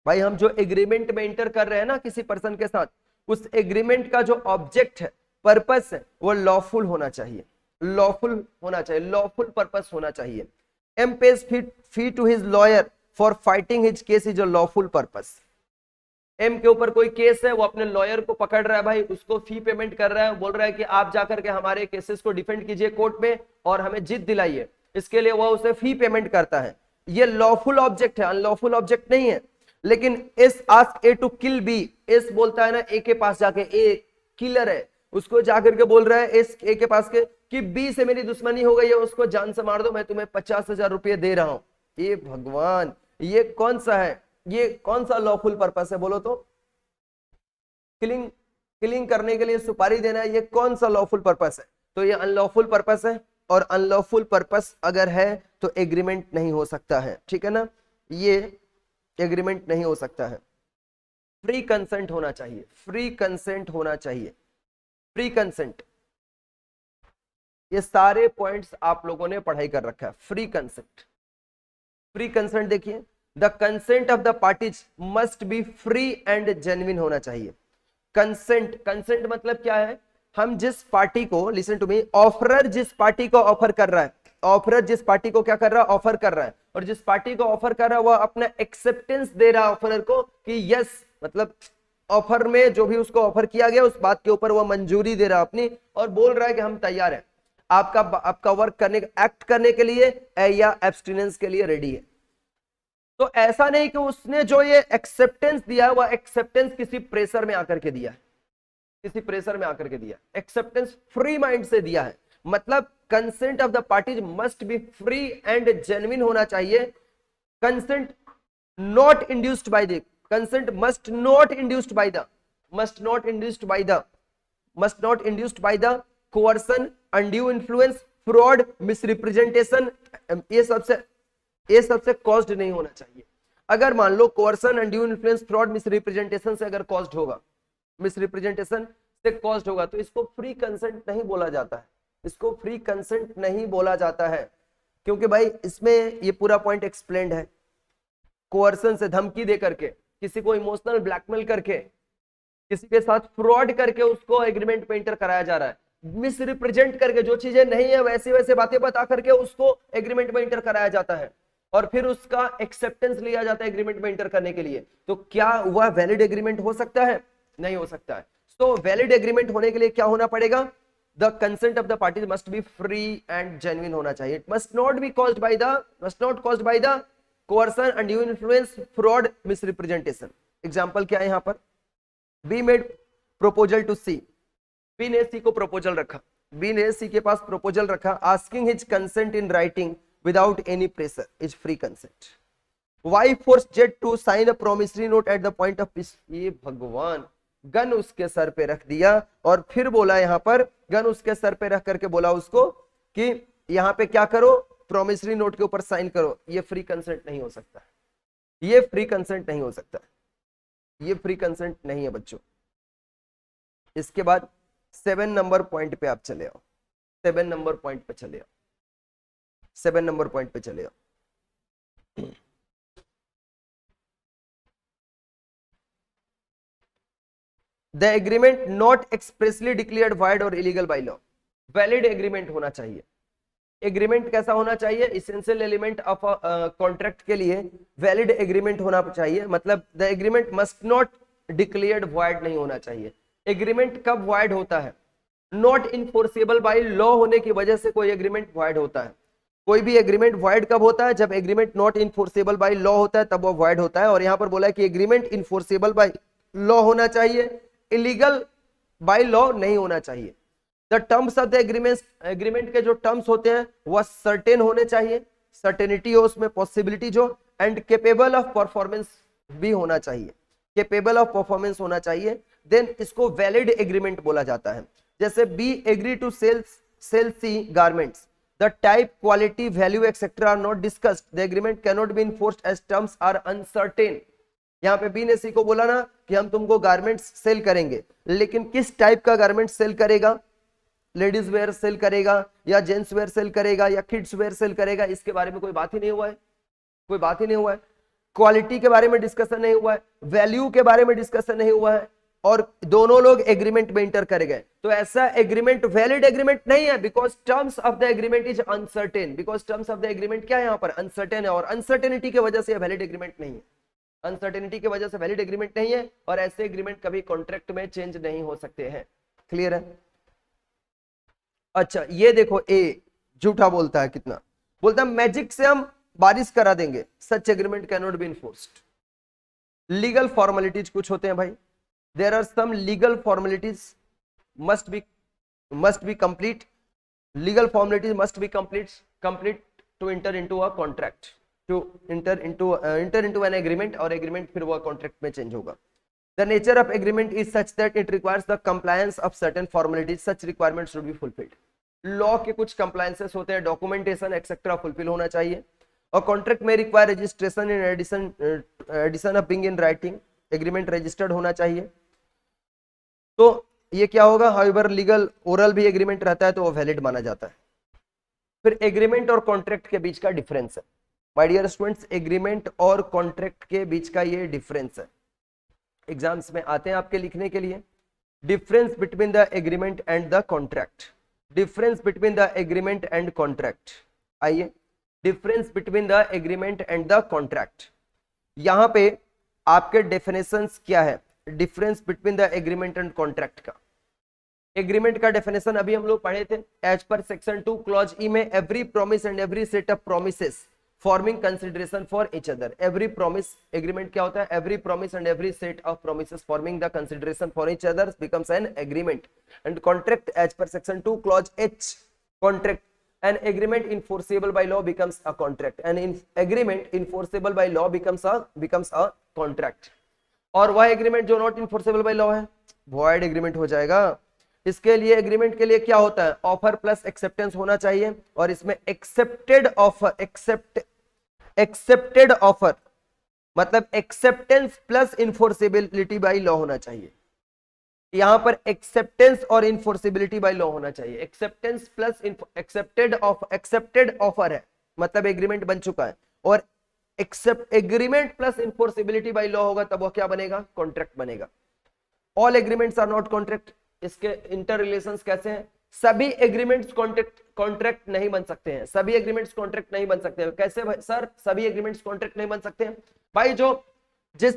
भाई हम जो एग्रीमेंट में इंटर कर रहे हैं ना किसी पर्सन के साथ, उस एग्रीमेंट का जो ऑब्जेक्ट है, पर्पस है, वो लॉफुल होना चाहिए, लॉफुल होना चाहिए, लॉफुल पर्पस होना चाहिए। M pays fee to his lawyer for fighting his case is a lawful purpose. M के ऊपर कोई केस है, वो अपने लॉयर को पकड़ रहा है, भाई उसको फी पेमेंट कर रहा है, बोल रहा है कि आप जाकर के हमारे केसेस को डिफेंड कीजिए कोर्ट में और हमें जीत दिलाइए, इसके लिए वो उसे फी पेमेंट करता है। ये लॉफुल ऑब्जेक्ट है, अनलॉफुल ऑब्जेक्ट नहीं है। लेकिन S asks A to kill B, S बोलता है ना ए के पास जाके, ए किलर है, उसको जाकर के बोल रहा है एस ए के पास के कि बी से मेरी दुश्मनी हो गई है, उसको जान से मार दो, मैं तुम्हें 50,000 रुपये दे रहा हूं। ये भगवान, ये कौन सा है, ये कौन सा लॉफुल पर्पस है बोलो तो? किलिंग करने के लिए सुपारी देना है, ये कौन सा लॉफुल पर्पस है? तो ये अनलॉफुल पर्पस है, और अनलॉफुल पर्पस अगर है तो एग्रीमेंट नहीं हो सकता है, ठीक है ना? ये एग्रीमेंट नहीं हो सकता है। फ्री कंसेंट होना चाहिए, फ्री कंसेंट होना चाहिए, फ्री कंसेंट। ये सारे पॉइंट्स आप लोगों ने पढ़ाई कर रखा है। फ्री कंसेंट, फ्री कंसेंट देखिए, the consent of the parties must be free and genuine होना चाहिए। कंसेंट, कंसेंट मतलब क्या है? हम जिस पार्टी को, लिसन टू मी, ऑफरर जिस पार्टी को ऑफर कर रहा है, ऑफरर जिस पार्टी को क्या कर रहा है? ऑफर कर रहा है, और जिस पार्टी को ऑफर कर रहा है वह अपना एक्सेप्टेंस दे रहा है ऑफरर को कि यस, मतलब ऑफर में जो भी उसको ऑफर किया गया उस बात के ऊपर वह मंजूरी दे रहा है अपनी, और बोल रहा है कि हम तैयार हैं आपका वर्क करने, एक्ट करने के लिए या एब्सटिनेंस के लिए रेडी है। तो ऐसा नहीं कि उसने जो ये एक्सेप्टेंस दिया है वह एक्सेप्टेंस किसी प्रेशर में आकर के दिया है, किसी प्रेशर में आकर के दिया, एक्सेप्टेंस फ्री माइंड से दिया है। मतलब consent of the parties must be free and genuine होना चाहिए। Consent not induced by the, consent must not induced by the, must not induced by the, must not induced by the coercion, undue influence, fraud, misrepresentation, ये सबसे caused नहीं होना चाहिए। अगर मान लो coercion, undue influence, fraud, misrepresentation से अगर कॉज्ड होगा, मिसरिप्रेजेंटेशन से कॉज्ड होगा, तो इसको फ्री कंसेंट नहीं बोला जाता है, इसको फ्री कंसेंट नहीं बोला जाता है। क्योंकि भाई इसमें ये पूरा पॉइंट एक्सप्लेन्ड है। कोअर्सन से, धमकी दे करके, किसी को इमोशनल ब्लैकमेल करके, किसी के साथ फ्रॉड करके उसको एग्रीमेंट पे इंटर कराया जा रहा है, मिस रिप्रेजेंट करके, जो चीजें नहीं है वैसे वैसे बातें बता करके उसको एग्रीमेंट में इंटर कराया जाता है और फिर उसका एक्सेप्टेंस लिया जाता है एग्रीमेंट में इंटर करने के लिए। तो क्या वह वैलिड एग्रीमेंट हो सकता है? नहीं हो सकता है। तो वैलिड एग्रीमेंट होने के लिए क्या होना पड़ेगा? The consent of the parties must be free and genuine होना चाहिए। It must not caused by the coercion, undue influence, fraud, misrepresentation. Example क्या है यहाँ पर? B made proposal to C, B ने सी को प्रपोजल रखा, बी ने सी के पास प्रपोजल रखा, asking his consent in writing without any pressure is free consent. Y force Z to sign a promissory note at the point of peace. ये भगवान, gun उसके सर पे रख दिया और फिर बोला, यहां पर गन उसके सर पे रख करके बोला उसको कि यहां पे क्या करो, प्रोमिसरी नोट के ऊपर साइन करो। ये फ्री कंसेंट नहीं हो सकता, ये फ्री कंसेंट नहीं हो सकता, ये फ्री कंसेंट नहीं है बच्चों। इसके बाद 7 नंबर पॉइंट पे आप चले आओ, 7 नंबर पॉइंट पे चले आओ, 7 नंबर पॉइंट पे चले आओ। The agreement not expressly declared void or illegal by law. Valid agreement होना चाहिए। एग्रीमेंट कैसा होना चाहिए? इसेंशियल एलिमेंट ऑफ कॉन्ट्रैक्ट के लिए वैलिड एग्रीमेंट होना चाहिए। मतलब the agreement must not declared wide नहीं होना चाहिए। एग्रीमेंट कब वाइड होता है? नॉट इनफोर्सेबल बाय लॉ होने की वजह से कोई एग्रीमेंट वाइड होता है। कोई भी एग्रीमेंट वाइड कब होता है? जब agreement not enforceable by law होता है, तब वो वाइड होता है। और यहां पर बोला है कि एग्रीमेंट इनफोर्सेबल बाय लॉ होना चाहिए, इलीगल बाय लॉ नहीं होना चाहिए। The terms of the agreement के जो टर्म्स होते हैं वह सर्टेन होने चाहिए, सर्टेनिटी हो उसमें, पॉसिबिलिटी जो, एंड केपेबल ऑफ परफॉर्मेंस भी होना चाहिए, केपेबल ऑफ परफॉर्मेंस होना चाहिए। देन इसको वैलिड एग्रीमेंट बोला जाता है। जैसे B agree to sell C garments, the type, quality, value etcetera are not discussed, the agreement can not be enforced as terms are uncertain. यहाँ पे बी ने सी को बोला ना कि हम तुमको गारमेंट्स सेल करेंगे, लेकिन किस टाइप का गारमेंट सेल करेगा, लेडीज वेयर सेल करेगा या जेंट्स वेयर सेल करेगा या किड्स वेयर सेल करेगा, इसके बारे में कोई बात ही नहीं हुआ है, कोई बात ही नहीं हुआ है। क्वालिटी के बारे में डिस्कशन नहीं हुआ है, वैल्यू के बारे में डिस्कशन नहीं हुआ है, और दोनों लोग एग्रीमेंट में इंटर कर गए। तो ऐसा एग्रीमेंट वैलिड एग्रीमेंट नहीं है, because terms of the agreement is uncertain. Because terms of the agreement क्या है? यहाँ पर अनसर्टेन है, और अनसर्टेनिटी की वजह से वैलिड एग्रीमेंट नहीं है। अनसर्टेनिटी की वजह से वैलिड एग्रीमेंट नहीं है, और ऐसे एग्रीमेंट कभी कॉन्ट्रैक्ट में चेंज नहीं हो सकते हैं। क्लियर है? अच्छा, ये देखो, ए झूठा बोलता है, कितना बोलता है, मैजिक से हम बारिश करा देंगे, such agreement can not be enforced. Legal formalities कुछ होते हैं भाई, there are some legal formalities must be complete, legal formalities must be complete to enter into a contract, to enter into an agreement, और agreement फिर वह contract में change होगा। The nature of agreement is such that it requires the compliance of certain formalities. Such requirements should be fulfilled. Law के कुछ compliances होते हैं, documentation etcetera fulfil होना चाहिए। और कॉन्ट्रैक्ट में require registration in addition of being in writing, agreement registered होना चाहिए। तो ये क्या होगा? हाउएवर लीगल ओरल भी एग्रीमेंट रहता है तो वो वैलिड माना जाता है। फिर एग्रीमेंट और कॉन्ट्रैक्ट के बीच का डिफरेंस है माय डियर स्टूडेंट्स, एग्रीमेंट और कॉन्ट्रैक्ट के बीच का ये डिफरेंस है, एग्जाम्स में आते हैं आपके लिखने के लिए। Difference between the agreement and the contract, difference between the agreement and contract. आइए, difference between the agreement and the contract. यहां पे आपके डेफिनेशंस क्या है difference between the agreement and contract का? एग्रीमेंट का डेफिनेशन अभी हम लोग पढ़े थे, as per section 2 clause E में, every promise and every set of promises forming consideration for each other. Every promise, agreement क्या होता है? Every promise and every set of promises forming the consideration for each other becomes an agreement. And contract as per section 2 clause H, contract, an agreement enforceable by law becomes a contract, and agreement enforceable by law becomes a contract। और वह agreement जो not enforceable by law है, void agreement हो जाएगा। इसके लिए agreement के लिए क्या होता है? ऑफर प्लस एक्सेप्टेंस होना चाहिए, और इसमें एक्सेप्टेड ऑफर मतलब acceptance plus enforceability by law होना चाहिए। यहां पर एक्सेप्टेंस और इन्फोर्सेबिलिटी बाय लॉ होना चाहिए। एक्सेप्टेंस प्लस एक्सेप्टेड ऑफर है, मतलब एग्रीमेंट बन चुका है, और agreement plus enforceability by law होगा, तब वो क्या बनेगा? कॉन्ट्रैक्ट बनेगा। All agreements are not contract. इसके इंटर रिलेशंस कैसे हैं? सभी एग्रीमेंट्स कॉन्ट्रैक्ट कॉन्ट्रैक्ट नहीं बन सकते हैं, सभी एग्रीमेंट्स कॉन्ट्रैक्ट नहीं बन सकते हैं। कैसे भाई सर सभी एग्रीमेंट्स कॉन्ट्रैक्ट नहीं बन सकते हैं? भाई जो जिस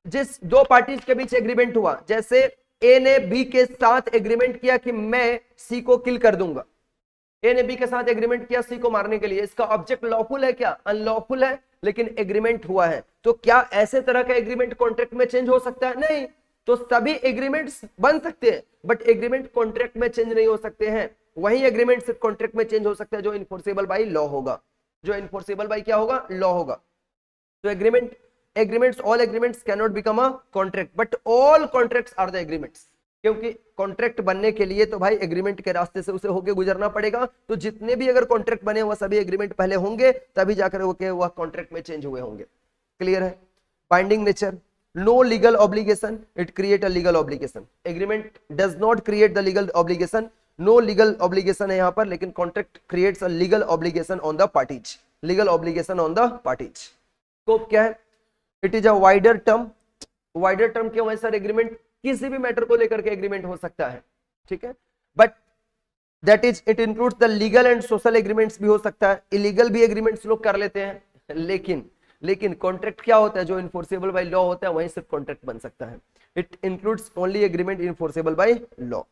जिस दो पार्टीज के बीच एग्रीमेंट हुआ, जैसे ए ने बी के साथ एग्रीमेंट किया कि मैं सी को किल कर दूंगा, ए ने बी के साथ एग्रीमेंट किया सी को मारने के लिए, इसका ऑब्जेक्ट लॉफुल है क्या? अनलॉफुल है, लेकिन एग्रीमेंट हुआ है। तो क्या ऐसे तरह का एग्रीमेंट कॉन्ट्रैक्ट में चेंज हो सकता है? नहीं। तो सभी एग्रीमेंट्स बन सकते हैं बट एग्रीमेंट कॉन्ट्रैक्ट में चेंज नहीं हो सकते हैं। वही एग्रीमेंट सिर्फ कॉन्ट्रैक्ट में चेंज हो सकता है जो इन्फोर्सेबल बाई लॉ होगा, जो इन्फोर्सेबल बाई क्या होगा? लॉ होगा। तो agreements all agreements can not become a contract but all contracts are the agreements. क्योंकि कॉन्ट्रैक्ट बनने के लिए तो भाई एग्रीमेंट के रास्ते से उसे होके गुजरना पड़ेगा। तो जितने भी अगर कॉन्ट्रैक्ट बने वह सभी एग्रीमेंट पहले होंगे, तभी जाकर वह कॉन्ट्रैक्ट में चेंज हुए होंगे। क्लियर है? Binding nature, no legal obligation, it create a legal obligation. Agreement does not create the legal obligation, no legal obligation है यहां पर, लेकिन contract creates a legal obligation on the parties, legal obligation on the parties. Scope क्या है? It is a wider term. Wider term क्यों है sir? Agreement किसी भी मैटर को लेकर के एग्रीमेंट हो सकता है, ठीक है, but that is it includes the legal and social agreements भी हो सकता है, इलीगल भी एग्रीमेंट्स लोग कर लेते हैं, लेकिन कॉन्ट्रैक्ट क्या होता है? जो इन्फोर्सेबल बाय लॉ होता है वहीं सिर्फ कॉन्ट्रैक्ट बन सकता है। It includes only agreement enforceable by law.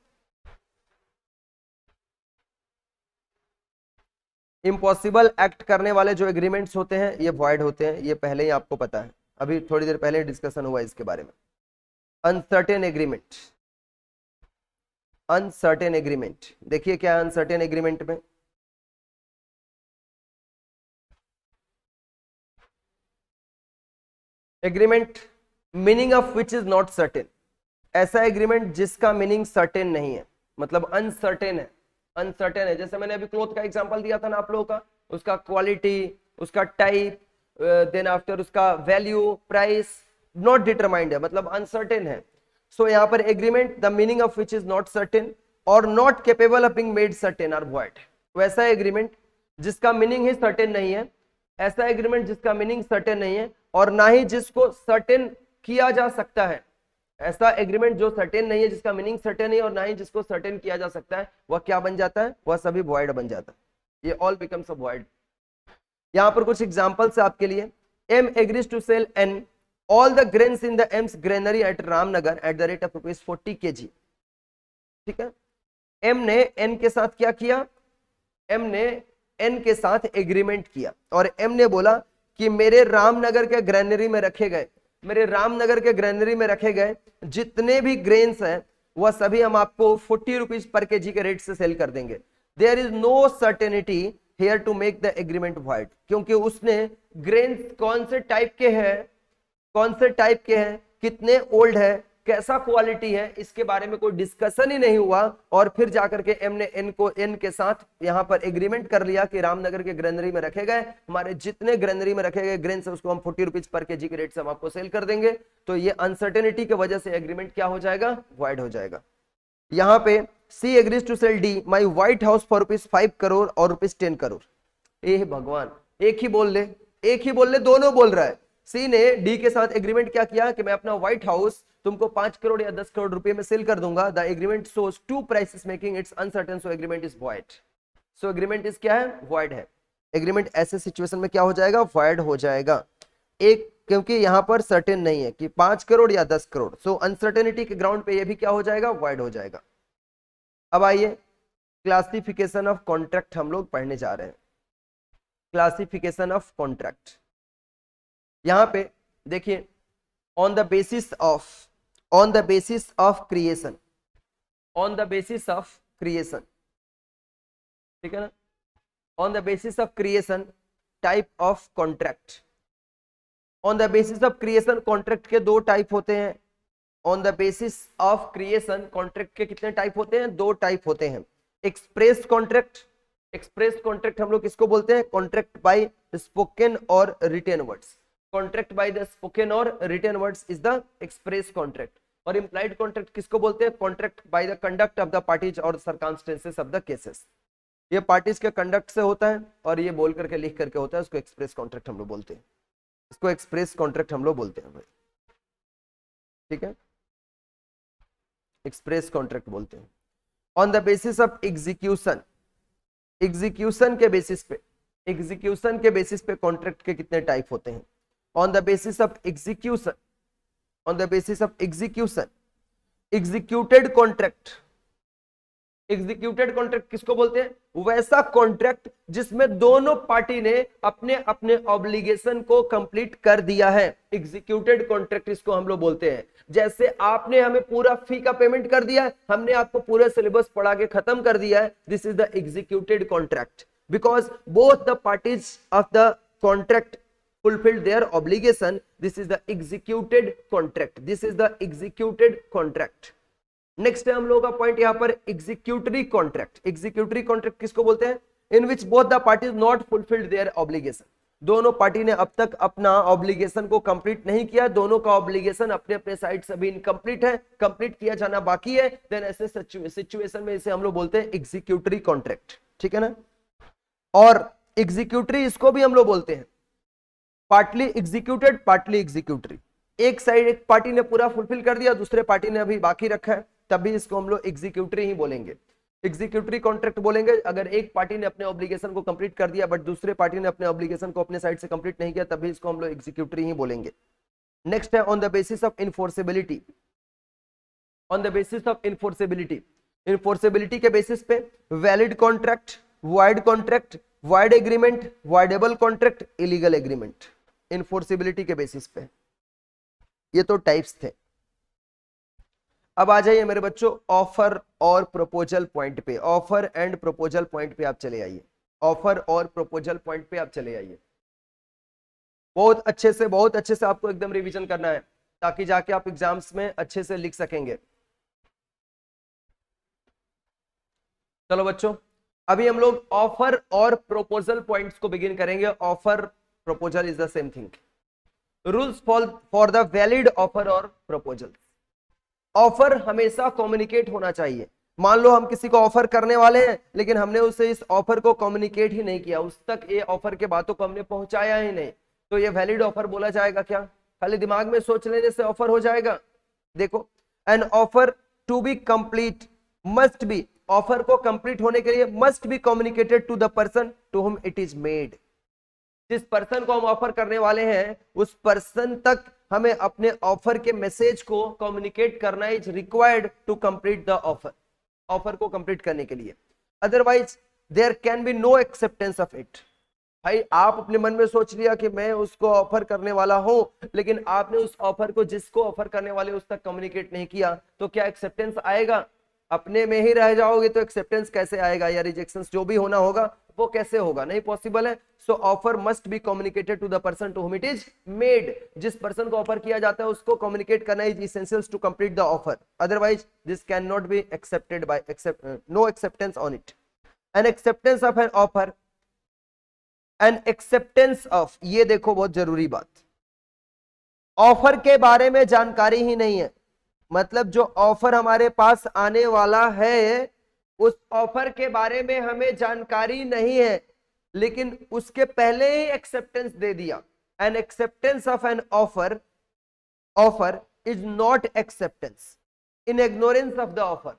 Impossible act करने वाले जो एग्रीमेंट्स होते हैं ये वॉइड होते हैं, ये पहले ही आपको पता है, अभी थोड़ी देर पहले डिस्कशन हुआ इसके बारे में। अनसर्टेन एग्रीमेंट, अनसर्टेन एग्रीमेंट देखिए क्या है अनसर्टेन एग्रीमेंट में? Agreement meaning of which is not certain, ऐसा एग्रीमेंट जिसका मीनिंग सर्टेन नहीं है, मतलब अनसर्टेन है, अनसर्टेन है। जैसे मैंने अभी क्लोथ का एग्जांपल दिया था ना आप लोगों का, उसका क्वालिटी, उसका टाइप, देन आफ्टर उसका वैल्यू, प्राइस नॉट डिटरमाइंड है, मतलब अनसर्टेन है। सो यहाँ पर agreement the meaning of which is not certain or not capable of being made certain are void. वैसा एग्रीमेंट जिसका मीनिंग ही सर्टेन नहीं है, ऐसा एग्रीमेंट जिसका मीनिंग सर्टेन नहीं है और ना ही जिसको सर्टेन किया जा सकता है, ऐसा एग्रीमेंट जो सर्टेन नहीं है, जिसका मीनिंग सर्टेन नहीं है और ना ही जिसको सर्टेन किया जा सकता है, वह क्या बन जाता है? वह सभी वॉइड बन जाता है। ये ऑल बिकम्स अ वॉइड। यहां पर कुछ एग्जांपल्स है आपके लिए। M agrees to sell an all the grains in the M's granary at Ramnagar at the rate of ₹40 kg। ठीक है, एम ने एन के साथ क्या किया? एम ने एन के साथ एग्रीमेंट किया और एम ने बोला कि मेरे रामनगर के ग्रेनरी में रखे गए, मेरे रामनगर के ग्रेनरी में रखे गए जितने भी ग्रेन्स हैं वह सभी हम आपको ₹40 पर केजी के रेट से सेल कर देंगे। There is no certainty here to make the agreement void, क्योंकि उसने ग्रेन्स कौन से टाइप के हैं, कौन से टाइप के हैं, कितने ओल्ड है, कैसा क्वालिटी है, इसके बारे में कोई डिस्कशन ही नहीं हुआ और फिर जाकर के एम ने एन के साथ यहां पर एग्रीमेंट कर लिया कि रामनगर के ग्रेनरी में रखे गए हमारे जितने ग्रेनरी में रखे गए ग्रेन्स उसको हम ₹40 पर केजी के रेट से हम आपको सेल कर देंगे। तो ये अनसर्टेनिटी की वजह से एग्रीमेंट क्या हो जाएगा? वॉइड हो जाएगा। यहां पे C agrees to sell D my white house for ₹5 crore और ₹10 करोड़। ए भगवान, एक ही बोल ले, एक ही बोल ले, दोनों बोल रहा है। सी ने डी के साथ एग्रीमेंट क्या किया कि मैं अपना व्हाइट हाउस तुमको 5 करोड़ या 10 करोड़ रुपए में सेल कर दूंगा। The agreement shows two prices making its uncertain, so agreement is void. So agreement is क्या है? वॉइड है। एग्रीमेंट ऐसे सिचुएशन में क्या हो जाएगा? वॉइड हो जाएगा। एक, क्योंकि यहां पर सर्टेन नहीं है कि 5 करोड़ या 10 करोड़, सो अनसर्टेनिटी के ग्राउंड पे ये भी क्या हो जाएगा? वॉइड हो जाएगा। अब आइए क्लासिफिकेशन ऑफ कॉन्ट्रैक्ट हम लोग पढ़ने जा रहे हैं। क्लासिफिकेशन ऑफ कॉन्ट्रैक्ट, यहां पे देखिए on the basis of creation, on the basis of creation, ठीक है ना, on the basis of creation type of contract. On the basis of creation contract के दो टाइप होते हैं। On the basis of creation contract के कितने type होते हैं? दो टाइप होते हैं। एक्सप्रेस कॉन्ट्रैक्ट, एक्सप्रेस कॉन्ट्रैक्ट हम लोग किसको बोलते हैं? Contract by spoken or written words. Contract by the spoken or written words is the express contract. और इंप्लाइड कॉन्ट्रैक्ट किसको बोलते हैं? Contract by the conduct of the parties or circumstances of the cases. ये parties के conduct से होता है और ये बोल करके लिख करके होता है, उसको एक्सप्रेस कॉन्ट्रैक्ट हम लोग बोलते हैं, इसको एक्सप्रेस कॉन्ट्रैक्ट हम लोग बोलते हैं भाई, ठीक है, एक्सप्रेस कॉन्ट्रैक्ट बोलते हैं। On the basis of execution, execution के बेसिस पे, एग्जीक्यूशन के बेसिस पे कॉन्ट्रैक्ट के कितने टाइप होते हैं? On the basis of execution, on the basis of execution, executed contract, executed contract किसको बोलते हैं? वैसा कॉन्ट्रैक्ट जिसमें दोनों पार्टी ने अपने अपने ऑब्लिगेशन को कंप्लीट कर दिया है, एग्जीक्यूटेड कॉन्ट्रैक्ट इसको हम लोग बोलते हैं। जैसे आपने हमें पूरा फी का पेमेंट कर दिया है, हमने आपको पूरा सिलेबस पढ़ा के खत्म कर दिया है, this is the executed contract, because both the parties of the contract fulfilled their obligation, this is the executed contract, this is the executed contract। Next है हम लोगों का पॉइंट यहां पर एग्जीक्यूटरी कॉन्ट्रैक्ट, एग्जीक्यूटरी कॉन्ट्रैक्ट किसको बोलते हैं? In which both the parties not fulfilled their obligation, दोनों पार्टी ने अब तक अपना ऑब्लिगेशन को कंप्लीट नहीं किया, दोनों का ऑब्लिगेशन अपने अपने साइड से अभी इनकम्प्लीट है, कंप्लीट किया जाना बाकी है, देन ऐसे सिचुएशन में इसे हम लोग बोलते हैं एग्जीक्यूटरी कॉन्ट्रैक्ट, ठीक है ना। और एग्जीक्यूटरी इसको भी हम लोग बोलते हैं पार्टली एग्जीक्यूटेड, पार्टली एग्जीक्यूटरी, एक साइड एक पार्टी ने पूरा फुलफिल कर दिया, दूसरे पार्टी ने अभी बाकी रखा है, तभी इसको हम लोग एग्जीक्यूटरी ही बोलेंगे, एग्जीक्यूटरी कॉन्ट्रैक्ट बोलेंगे। अगर एक पार्टी ने अपने ऑब्लिगेशन को कंप्लीट कर दिया बट दूसरे पार्टी ने अपने ऑब्लिगेशन को अपने साइड से कंप्लीट नहीं किया, तभी इसको हम लोग एग्जीक्यूटरी ही बोलेंगे। नेक्स्ट है on the basis of enforceability, on the basis of enforceability, enforceability के बेसिस पे valid contract, void contract, void agreement, voidable contract, illegal agreement, enforceability के बेसिस पे। ये तो टाइप्स थे। अब आ जाइए मेरे बच्चों ऑफर और प्रपोजल पॉइंट पे, ऑफर एंड प्रपोजल पॉइंट पे आप चले आइए, ऑफर और प्रपोजल पॉइंट पे आप चले आइए। बहुत अच्छे से आपको एकदम रिवीजन करना है ताकि जाके आप एग्जाम्स में अच्छे से लिख सकेंगे। चलो बच्चों, अभी हम लोग ऑफर और प्रपोजल पॉइंट्स को बिगिन करेंगे। Offer proposal is the same thing. Rules for the valid offer और प्रपोजल। ऑफर हमेशा कम्युनिकेट होना चाहिए। मान लो हम किसी को ऑफर करने वाले हैं लेकिन हमने उसे इस ऑफर को कम्युनिकेट ही नहीं किया, उस तक ये ऑफर के बातों को हमने पहुंचाया ही नहीं, तो ये वैलिड ऑफर बोला जाएगा क्या? खाली दिमाग में सोच लेने से ऑफर हो जाएगा? देखो, an offer to be complete must be, offer को कंप्लीट होने के लिए must be communicated to the person to whom it is made. जिस पर्सन को हम ऑफर करने वाले हैं उस पर्सन तक हमें अपने ऑफर के मैसेज को कम्युनिकेट करना is required to complete the offer, offer को कंप्लीट करने के लिए। Otherwise there can be no acceptance of it. भाई आप अपने मन में सोच लिया कि मैं उसको ऑफर करने वाला हूं, लेकिन आपने उस ऑफर को जिसको ऑफर करने वाले उस तक कम्युनिकेट नहीं किया, तो क्या एक्सेप्टेंस आएगा? अपने में ही रह जाओगे तो एक्सेप्टेंस कैसे आएगा, या रिजेक्शन जो भी होना होगा वो कैसे होगा? नहीं पॉसिबल है। So offer must be communicated to the person to whom it is made. जिस पर्सन को ऑफर किया जाता है उसको कम्युनिकेट करना is essential to complete the offer, otherwise this can not be accepted by no acceptance on it. An acceptance of an offer, an acceptance of, ये देखो बहुत जरूरी बात, ऑफर के बारे में जानकारी ही नहीं है, मतलब जो ऑफर हमारे पास आने वाला है उस ऑफर के बारे में हमें जानकारी नहीं है, लेकिन उसके पहले ही एक्सेप्टेंस दे दिया। N acceptance of an offer, offer is not acceptance in ignorance of the offer.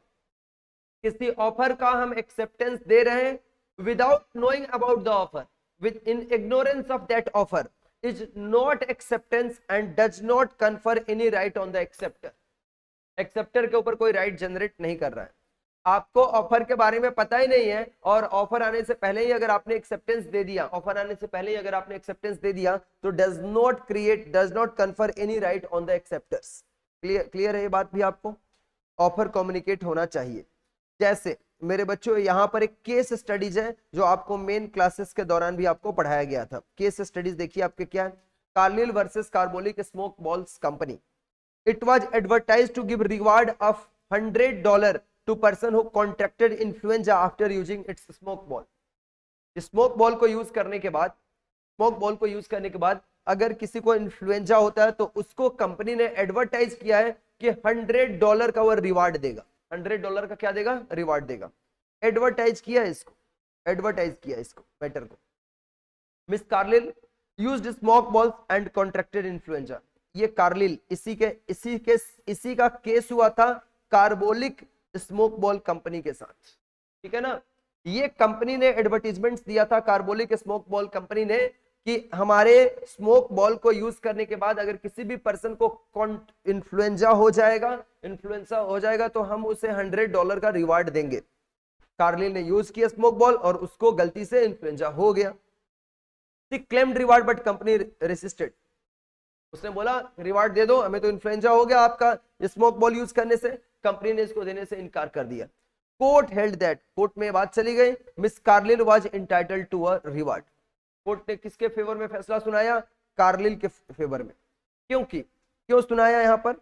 किसी ऑफर का हम एक्सेप्टेंस दे रहे हैं without knowing about the offer, with in ignorance of that offer is not acceptance and does not confer any right on the acceptor. Acceptor के ऊपर कोई right generate नहीं कर रहा है। आपको ऑफर के बारे में पता ही नहीं है और ऑफर आने से पहले ही अगर आपने एक्सेप्टेंस दे दिया, ऑफर आने से पहले ही अगर आपने एक्सेप्टेंस दे दिया, तो does not create, does not confer any right on the acceptors. Clear है ये बात भी? आपको ऑफर कम्युनिकेट होना चाहिए। जैसे मेरे बच्चों यहाँ पर एक केस स्टडीज है जो आपको मेन क्लासेस के दौरान भी आपको पढ़ाया गया था। केस स्टडीज देखिए आपके क्या है। Carlill versus Carbolic smoke balls company. It was advertised to give reward of $100 to person who contracted influenza after using its smoke ball। Smoke ball को यूज करने के बाद, स्मोक बॉल को यूज करने के बाद अगर किसी को इन्फ्लुएंजा होता है तो उसको कंपनी ने एडवर्टाइज किया है कि $100 का वो रिवार्ड देगा। $100 का क्या देगा? रिवार्ड देगा। एडवर्टाइज किया इसको, एडवर्टाइज किया इसको मैटर को। Miss Carlill used smoke balls and contracted influenza. ये कार्लिल इसी का केस हुआ था कार्बोलिक स्मोक बॉल कंपनी के साथ, ठीक है ना। ये कंपनी ने एडवर्टीजमेंट्स दिया था, कार्बोलिक स्मोक बॉल कंपनी ने, कि हमारे स्मोक बॉल को यूज करने के बाद अगर किसी भी पर्सन को इन्फ्लुएंजा हो जाएगा तो हम उसे $100 का रिवार्ड देंगे। कार्लिल ने यूज किया स्मोक बॉल और उसको गलती से इन्फ्लुएंजा हो गया। Claimed reward but company resisted. उसने बोला रिवार्ड दे दो, हमें तो इन्फ्लुएंजा हो गया आपका स्मोक बॉल यूज करने से। कंपनी ने इसको देने से इनकार कर दिया। कोर्ट हेल्ड दैट, कोर्ट में बात चली गई, miss Carlill was entitled to a reward. Court ने किसके फेवर में फैसला सुनाया? कार्लिल के फेवर में। क्यों सुनाया? यहां पर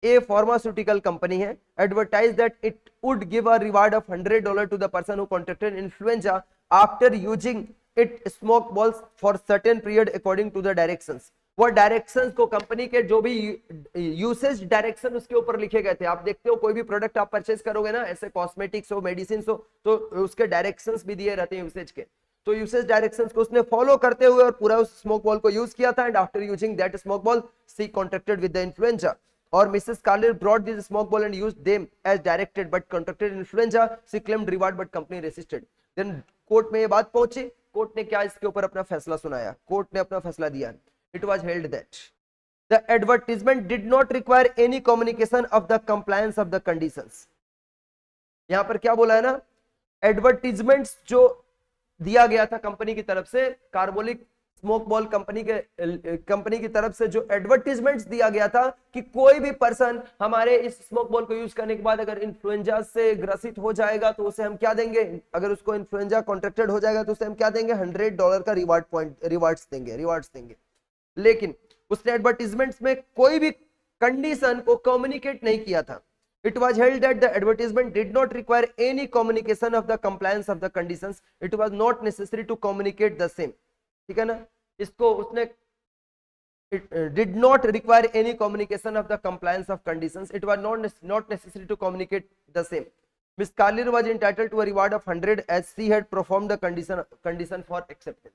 ए फार्मास्यूटिकल कंपनी है, advertise that it would give a reward of $100 to the person who contracted influenza after using it smoke balls for certain period according to the directions. वो directions को, company के जो भी usage direction उसके ऊपर लिखे गए थे। आप देखते हो कोई भी प्रोडक्ट आप परचेज करोगे ना, ऐसे कॉस्मेटिक्स हो, मेडिसिन हो, तो उसके डायरेक्शंस भी दिए रहते हैं यूसेज के। तो यूसेज डायरेक्शंस को उसने फॉलो करते हुए और पूरा उस स्मोक बॉल को यूज किया था। And after using that smoke ball she contracted with the influenza, और Mrs Carlill brought this smoke ball and used them as directed but contracted influenza. She claimed reward but company resisted. Then court में ये बात पहुंची। Court ने क्या इसके ऊपर अपना फैसला सुनाया? कोर्ट ने अपना फैसला दिया। It was held that the advertisement did not require any communication of the compliance of the conditions। यहां पर क्या बोला है ना, एडवर्टीजमेंट्स जो दिया गया था कंपनी की तरफ से, कार्बोलिक स्मोक बॉल कंपनी की तरफ से जो एडवर्टीजमेंट्स दिया गया था कि कोई भी पर्सन हमारे इस स्मोक बॉल को यूज करने के बाद अगर इन्फ्लुएंजा से ग्रसित हो जाएगा तो उसे हम क्या देंगे? अगर उसको इन्फ्लुएंजा कॉन्ट्रैक्टेड हो जाएगा तो उसे हम क्या देंगे? $100 का रिवार्ड्स देंगे। लेकिन उसने एडवर्टीजमेंट्स में कोई भी कंडीशन को कम्युनिकेट नहीं किया था। It was held that the advertisement did not require any communication of the compliance of the conditions. It was not necessary to communicate the same। ठीक है ना, इसको उसने it did not require any communication of the compliance of conditions. It was not necessary to communicate the same. Miss Carlin was entitled to a reward of 100 as she had performed the condition for acceptance।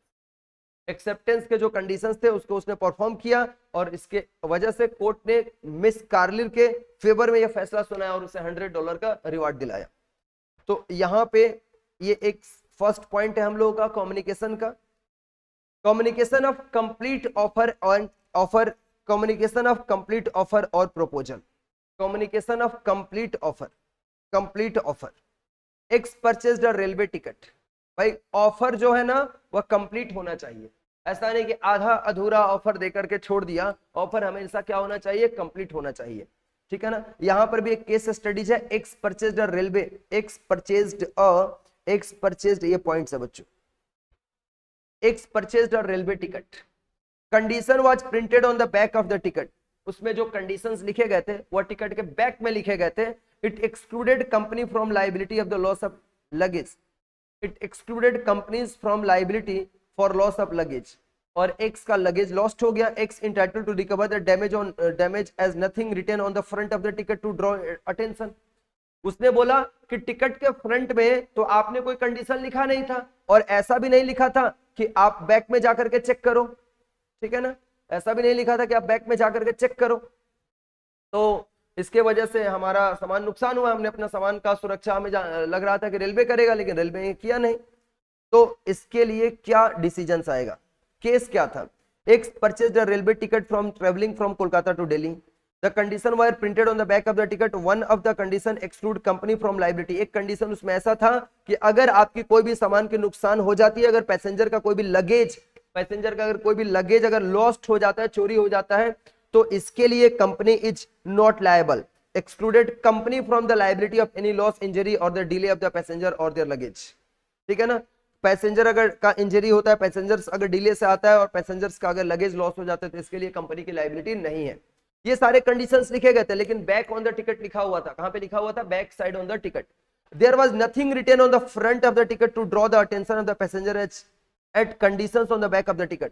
Acceptance के जो conditions थे उसको उसने perform किया और इसके वजह से कोर्ट ने मिस कार्लिल के फेवर में यह फैसला सुनाया और उसे $100 का रिवार्ड दिलाया। तो यहाँ पे ये एक फर्स्ट पॉइंट है हम लोगों का कम्युनिकेशन का। Communication of complete offer communication of complete offer और proposal. Communication of complete offer. X purchased a railway ticket. भाई ऑफर जो है ना वह कंप्लीट होना चाहिए। ऐसा नहीं कि आधा अधूरा ऑफर देकर के छोड़ दिया। ऑफर हमेशा क्या होना चाहिए? कंप्लीट होना चाहिए। ठीक है ना। यहां पर भी एक केस स्टडीज है, x purchased a railway, x purchased ये पॉइंट्स है बच्चों। X purchased a railway ticket, condition was printed on the back of the ticket. उसमें जो कंडीशंस लिखे गए थे वह टिकट के बैक में लिखे गए थे। It excluded company from liability of the loss of luggage. It excluded companies from liability for loss of luggage। और X का लगेज लॉस्ट हो गया। X entitled to recover the damage as nothing written on the front of the ticket to draw attention। उसने बोला कि ticket के front में तो आपने कोई कंडीशन लिखा नहीं था और ऐसा भी नहीं लिखा था कि आप बैक में जाकर के चेक करो। ठीक है ना, ऐसा भी नहीं लिखा था कि आप बैक में जाकर के चेक करो। तो इसके वजह से हमारा सामान नुकसान हुआ। हमने अपना सामान का सुरक्षा, हमें लग रहा था कि रेलवे करेगा लेकिन रेलवे ने किया नहीं। तो इसके लिए क्या डिसीजंस आएगा? केस क्या था? X purchased a railway ticket from travelling from Kolkata to Delhi. The condition were printed on the back of the ticket. One of the condition exclude company from liability. एक कंडीशन उसमें ऐसा था कि अगर आपकी कोई भी सामान की नुकसान हो जाती है, अगर पैसेंजर का कोई भी लगेज अगर लॉस्ट हो जाता है, चोरी हो जाता है, तो इसके लिए company is not liable. Excluded company from the liability of any loss, injury or the delay of the passenger और देयर लगेज। ठीक है ना, पैसेंजर अगर का इंजरी होता है, पैसेंजर्स अगर डिले से आता है और पैसेंजर्स का अगर लगेज लॉस हो जाता है तो इसके लिए कंपनी की लायबिलिटी नहीं है। ये सारे कंडीशंस लिखे गए थे लेकिन बैक ऑन द टिकट लिखा हुआ था। कहां पे लिखा हुआ था? Back side on the ticket. There was nothing written on the front of the ticket to draw the attention of the passenger at conditions on the back of the ticket.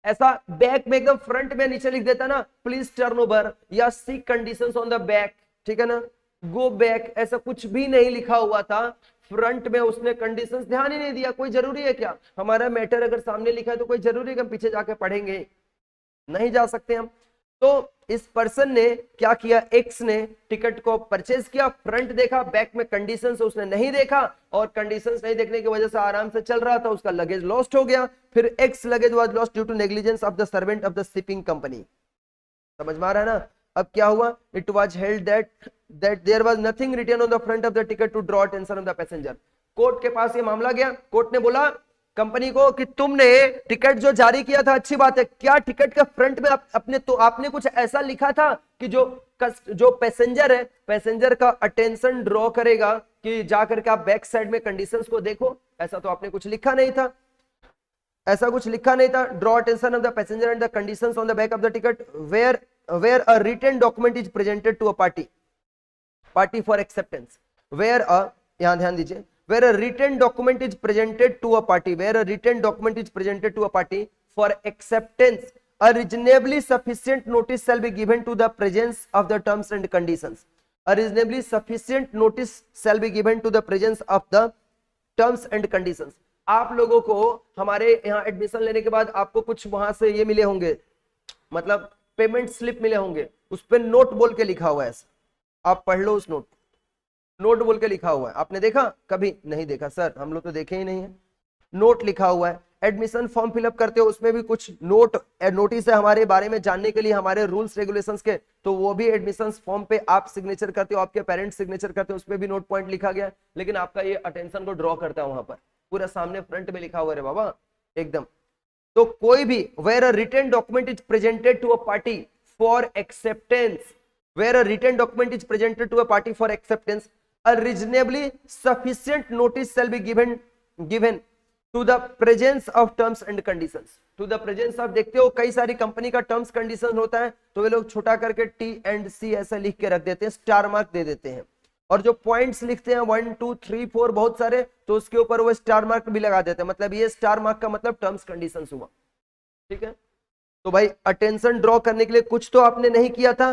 ऐसा back में एकदम front में नीचे लिख देता ना, please turn over या सी conditions on the back. ठीक है ना, गो बैक, ऐसा कुछ भी नहीं लिखा हुआ था। फ्रंट में उसने कंडीशंस ध्यान ही नहीं दिया। कोई जरूरी है क्या? हमारा मैटर अगर सामने लिखा है तो कोई जरूरी है कि हम पीछे जाके पढ़ेंगे? नहीं जा सकते हम। तो इस पर्सन ने क्या किया, एक्स ने टिकट को परचेज किया, फ्रंट देखा, बैक में कंडीशंस उसने नहीं देखा, और कंडीशंस नहीं देखने की वजह से आराम से चल रहा था, उसका लगेज लॉस्ट हो गया। फिर X luggage was lost due to negligence of the servant of the shipping company. समझ में आ रहा है ना? अब क्या हुआ, it was held that there was nothing written on the front of the ticket to draw attention of the passenger. Court के पास ये मामला गया, कोर्ट ने बोला कंपनी को कि तुमने टिकट जो जारी किया था अच्छी बात है, क्या टिकट के फ्रंट में आपने कुछ ऐसा लिखा था कि जो पैसेंजर है, पैसेंजर का अटेंशन ड्रॉ करेगा कि जाकर के आप बैक साइड में कंडीशंस को देखो? ऐसा तो आपने कुछ लिखा नहीं था, ऐसा कुछ लिखा नहीं था। Draw attention of the passenger and the conditions on the back of the ticket where a written document is presented to a party for acceptance, where a, यहां ध्यान दीजिए, where a written document is presented to a party, where a written document is presented to a party for acceptance, a reasonably sufficient notice shall be given to the presence of the terms and conditions. A reasonably sufficient notice shall be given to the presence of the terms and conditions. आप लोगों को हमारे यहाँ admission लेने के बाद आपको कुछ वहां से ये मिले होंगे, मतलब पेमेंट स्लिप मिले होंगे, उस पर नोट बोल के लिखा हुआ है, आप पढ़ लो उस नोट बोल के लिखा हुआ है। आपने देखा? कभी नहीं देखा सर, हम लोग तो देखे ही नहीं है। नोट लिखा हुआ है, एडमिशन फॉर्म फिलअप करते हो उसमें भी कुछ नोटिस है हमारे बारे में जानने के लिए, हमारे रूल्स रेगुलेशंस के, तो वो भी एडमिशन फॉर्म पे आप सिग्नेचर करते हो, आपके पेरेंट्स सिग्नेचर करते हो, उसमें भी नोट पॉइंट लिखा गया है। लेकिन आपका ये अटेंशन को ड्रॉ करता है वहां पर, पूरा सामने फ्रंट में लिखा हुआ है बाबा एकदम। तो कोई भी where a written document is presented to a party for acceptance, where a written document is presented to a party for acceptance, a reasonably sufficient notice shall be given to the presence of terms and conditions, to the presence of, देखते हो कई सारी company का terms condition होता है, तो वे लोग छोटा करके टी एंड सी ऐसा लिख के रख देते हैं, स्टार मार्क दे देते हैं, और जो पॉइंट्स लिखते हैं 1 2 3 4 बहुत सारे, तो उसके ऊपर वो स्टार मार्क भी लगा देते हैं, मतलब ये स्टार मार्क का मतलब टर्म्स कंडीशंस हुआ। ठीक है, तो भाई अटेंशन ड्रॉ करने के लिए कुछ तो आपने नहीं किया था,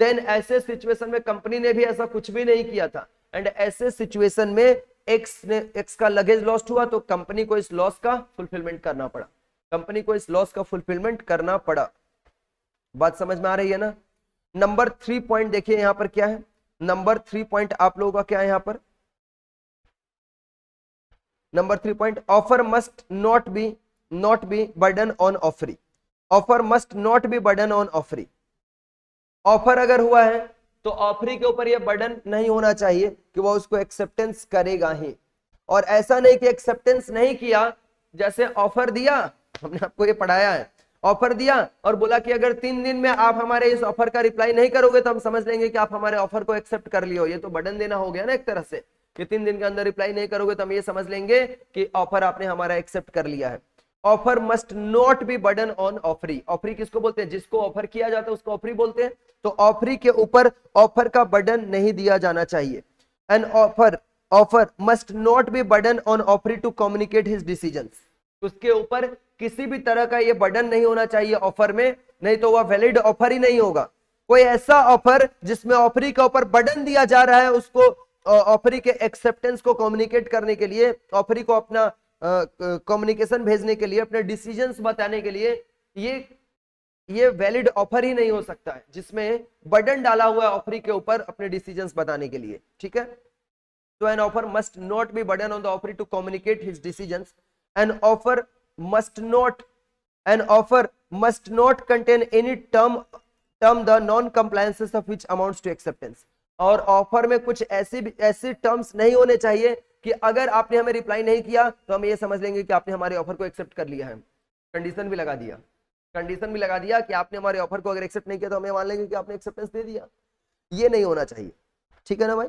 देन ऐसे सिचुएशन में कंपनी ने भी ऐसा कुछ भी नहीं किया था, एंड ऐसे सिचुएशन में एक्स का लगेज लॉस्ट हुआ, तो कंपनी को इस लॉस का फुलफिलमेंट करना पड़ा, कंपनी को इस लॉस का फुलफिलमेंट करना पड़ा। बात समझ में आ रही है ना? नंबर 3 पॉइंट देखिए यहां पर क्या है, नंबर 3 पॉइंट आप लोगों का क्या है यहां पर, number 3 point, offer must not be burden on offeree, offer must not be burden on offeree. Offer अगर हुआ है तो ऑफरी के ऊपर यह बर्डन नहीं होना चाहिए कि वह उसको एक्सेप्टेंस करेगा ही, और ऐसा नहीं कि एक्सेप्टेंस नहीं किया, जैसे ऑफर दिया, हमने आपको ये पढ़ाया है, ऑफर दिया और बोला कि अगर 3 दिन में आप हमारे इस ऑफर का रिप्लाई नहीं करोगे तो हम समझ लेंगे कि आप हमारे ऑफर को एक्सेप्ट कर लियो। ये तो बर्डन देना हो गया ना एक तरह से, कि 3 दिन के अंदर रिप्लाई नहीं करोगे तो हम ये समझ लेंगे कि ऑफर आपने हमारा एक्सेप्ट कर लिया है। Offer must not be burden on offeree, offeree किसको बोलते हैं, जिसको ऑफर किया जाता है उसको ऑफरी बोलते हैं, तो ऑफरी के ऊपर ऑफर का बर्डन नहीं दिया जाना चाहिए। An offer must not be burden on offeree to communicate his decisions, उसके ऊपर किसी भी तरह का ये बर्डन नहीं होना चाहिए ऑफर में, नहीं तो वह वैलिड ऑफर ही नहीं होगा। कोई ऐसा ऑफर जिसमें ऑफरी के ऊपर बर्डन दिया जा रहा है, उसको ऑफरी के एक्सेप्टेंस को कम्युनिकेट करने के लिए, ऑफरी को अपना कम्युनिकेशन भेजने के लिए, अपने डिसीजंस बताने के लिए, ये वैलिड ऑफर ही नहीं हो सकता है जिसमें बर्डन डाला हुआ है ऑफरी के ऊपर अपने डिसीजंस बताने के लिए। ठीक है, तो an offer must not be burden on the offeree to communicate his decisions, an offer must not contain any term the non compliances of which amounts to acceptance, और ऑफर में कुछ ऐसे टर्म्स नहीं होने चाहिए कि अगर आपने हमें रिप्लाई नहीं किया तो हम ये समझ लेंगे कि आपने हमारे ऑफर को एक्सेप्ट कर लिया है। कंडीशन भी लगा दिया कि आपने हमारे ऑफर को अगर एक्सेप्ट नहीं किया तो हमें मान लेंगे कि आपने एक्सेप्टेंस दे दिया। ये नहीं होना चाहिए। ठीक है ना भाई?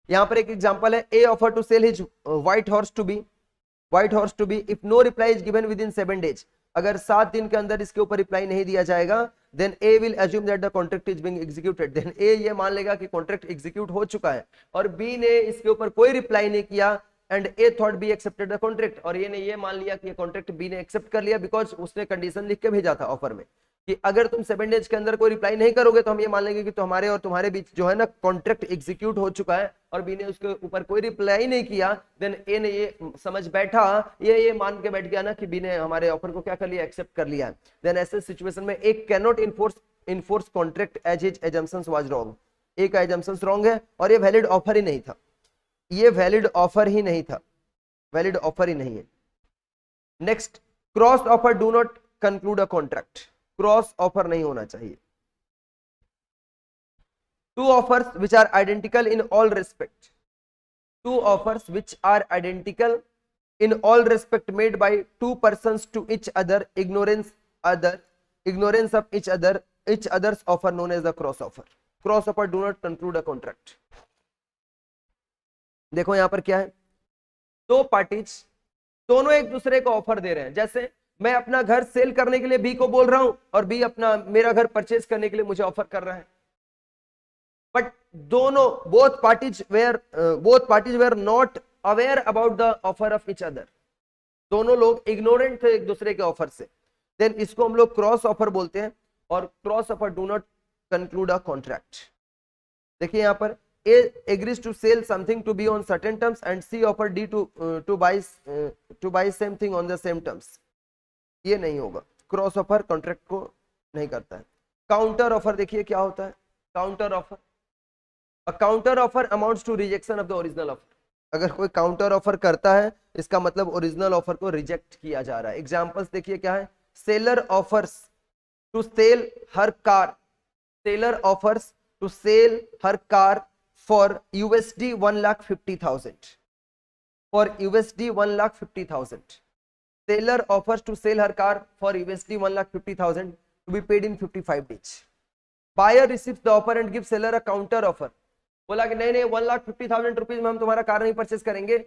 यहां पर एक एग्जांपल है, A offer to sell his white horse to B if no reply is given within 7 days, अगर 7 दिन के अंदर इसके ऊपर रिप्लाई नहीं दिया जाएगा, then A will assume that the contract is being executed, then A ये मान लेगा कि कॉन्ट्रैक्ट एग्जीक्यूट हो चुका है, और बी ने इसके ऊपर कोई रिप्लाई नहीं किया, and A thought be accepted the contract, और ये ने ये मान लिया कि ये कॉन्ट्रैक्ट बी ने एक्सेप्ट कर लिया बिकॉज उसने कंडीशन लिख के भेजा था ऑफर में। कि अगर तुम 7 डेज के अंदर कोई रिप्लाई नहीं करोगे तो हम ये मान लेंगे कि तुम्हारे और तुम्हारे बीच जो है ना कॉन्ट्रैक्ट एग्जीक्यूट हो चुका है, और बी ने उसके ऊपर कोई रिप्लाई नहीं किया, देन ए ने ये समझ बैठा, ये मान के बैठ गया ना कि बी ने हमारे ऑफर को क्या कर लिया, एक्सेप्ट कर लिया। देन ऐसे सिचुएशन में A cannot enforce contract as his assumptions was wrong. A का एजम्पशंस रॉन्ग है और ये वैलिड ऑफर ही नहीं था, ये वैलिड ऑफर ही नहीं था, वैलिड ऑफर ही नहीं है। Next, cross offer do not conclude a contract. Cross offer नहीं होना चाहिए। Two offers which are identical in all respect, टू ऑफर्स विच आर आइडेंटिकल in all respect made by two persons to each other, ignorance of each other's offer known as the cross offer. Cross offer do not conclude a contract. देखो यहां पर क्या है, दो parties दोनों एक दूसरे को ऑफर दे रहे हैं। जैसे मैं अपना घर सेल करने के लिए बी को बोल रहा हूं और बी अपना मेरा घर परचेज करने के लिए मुझे ऑफर कर रहा है, बट दोनों both parties were not aware about the offer of each other. दोनों लोग इग्नोरेंट थे एक दूसरे के ऑफर से, देन इसको हम लोग क्रॉस ऑफर बोलते हैं। और cross offer do not conclude a contract. देखिए यहां पर A agrees to sell something to B on certain terms and C offer D to buy same thing on the same terms. ये नहीं होगा, cross offer contract को नहीं करता है। काउंटर ऑफर देखिए क्या होता है, counter offer, a counter offer amounts to rejection of the original offer. अगर कोई काउंटर ऑफर करता है इसका मतलब ओरिजिनल ऑफर को रिजेक्ट किया जा रहा है। एग्जांपल्स देखिए क्या है, seller offers to sell her car, seller offers to sell her car for USD 1,50,000, for USD 1,50,000. Seller offers to sell her car for USD 1,50,000 to be paid in 55 days. Buyer receives the offer and gives seller a counter offer. बोला कि नहीं 1,50,000 rupees में हम तुम्हारा car नहीं purchase करेंगे,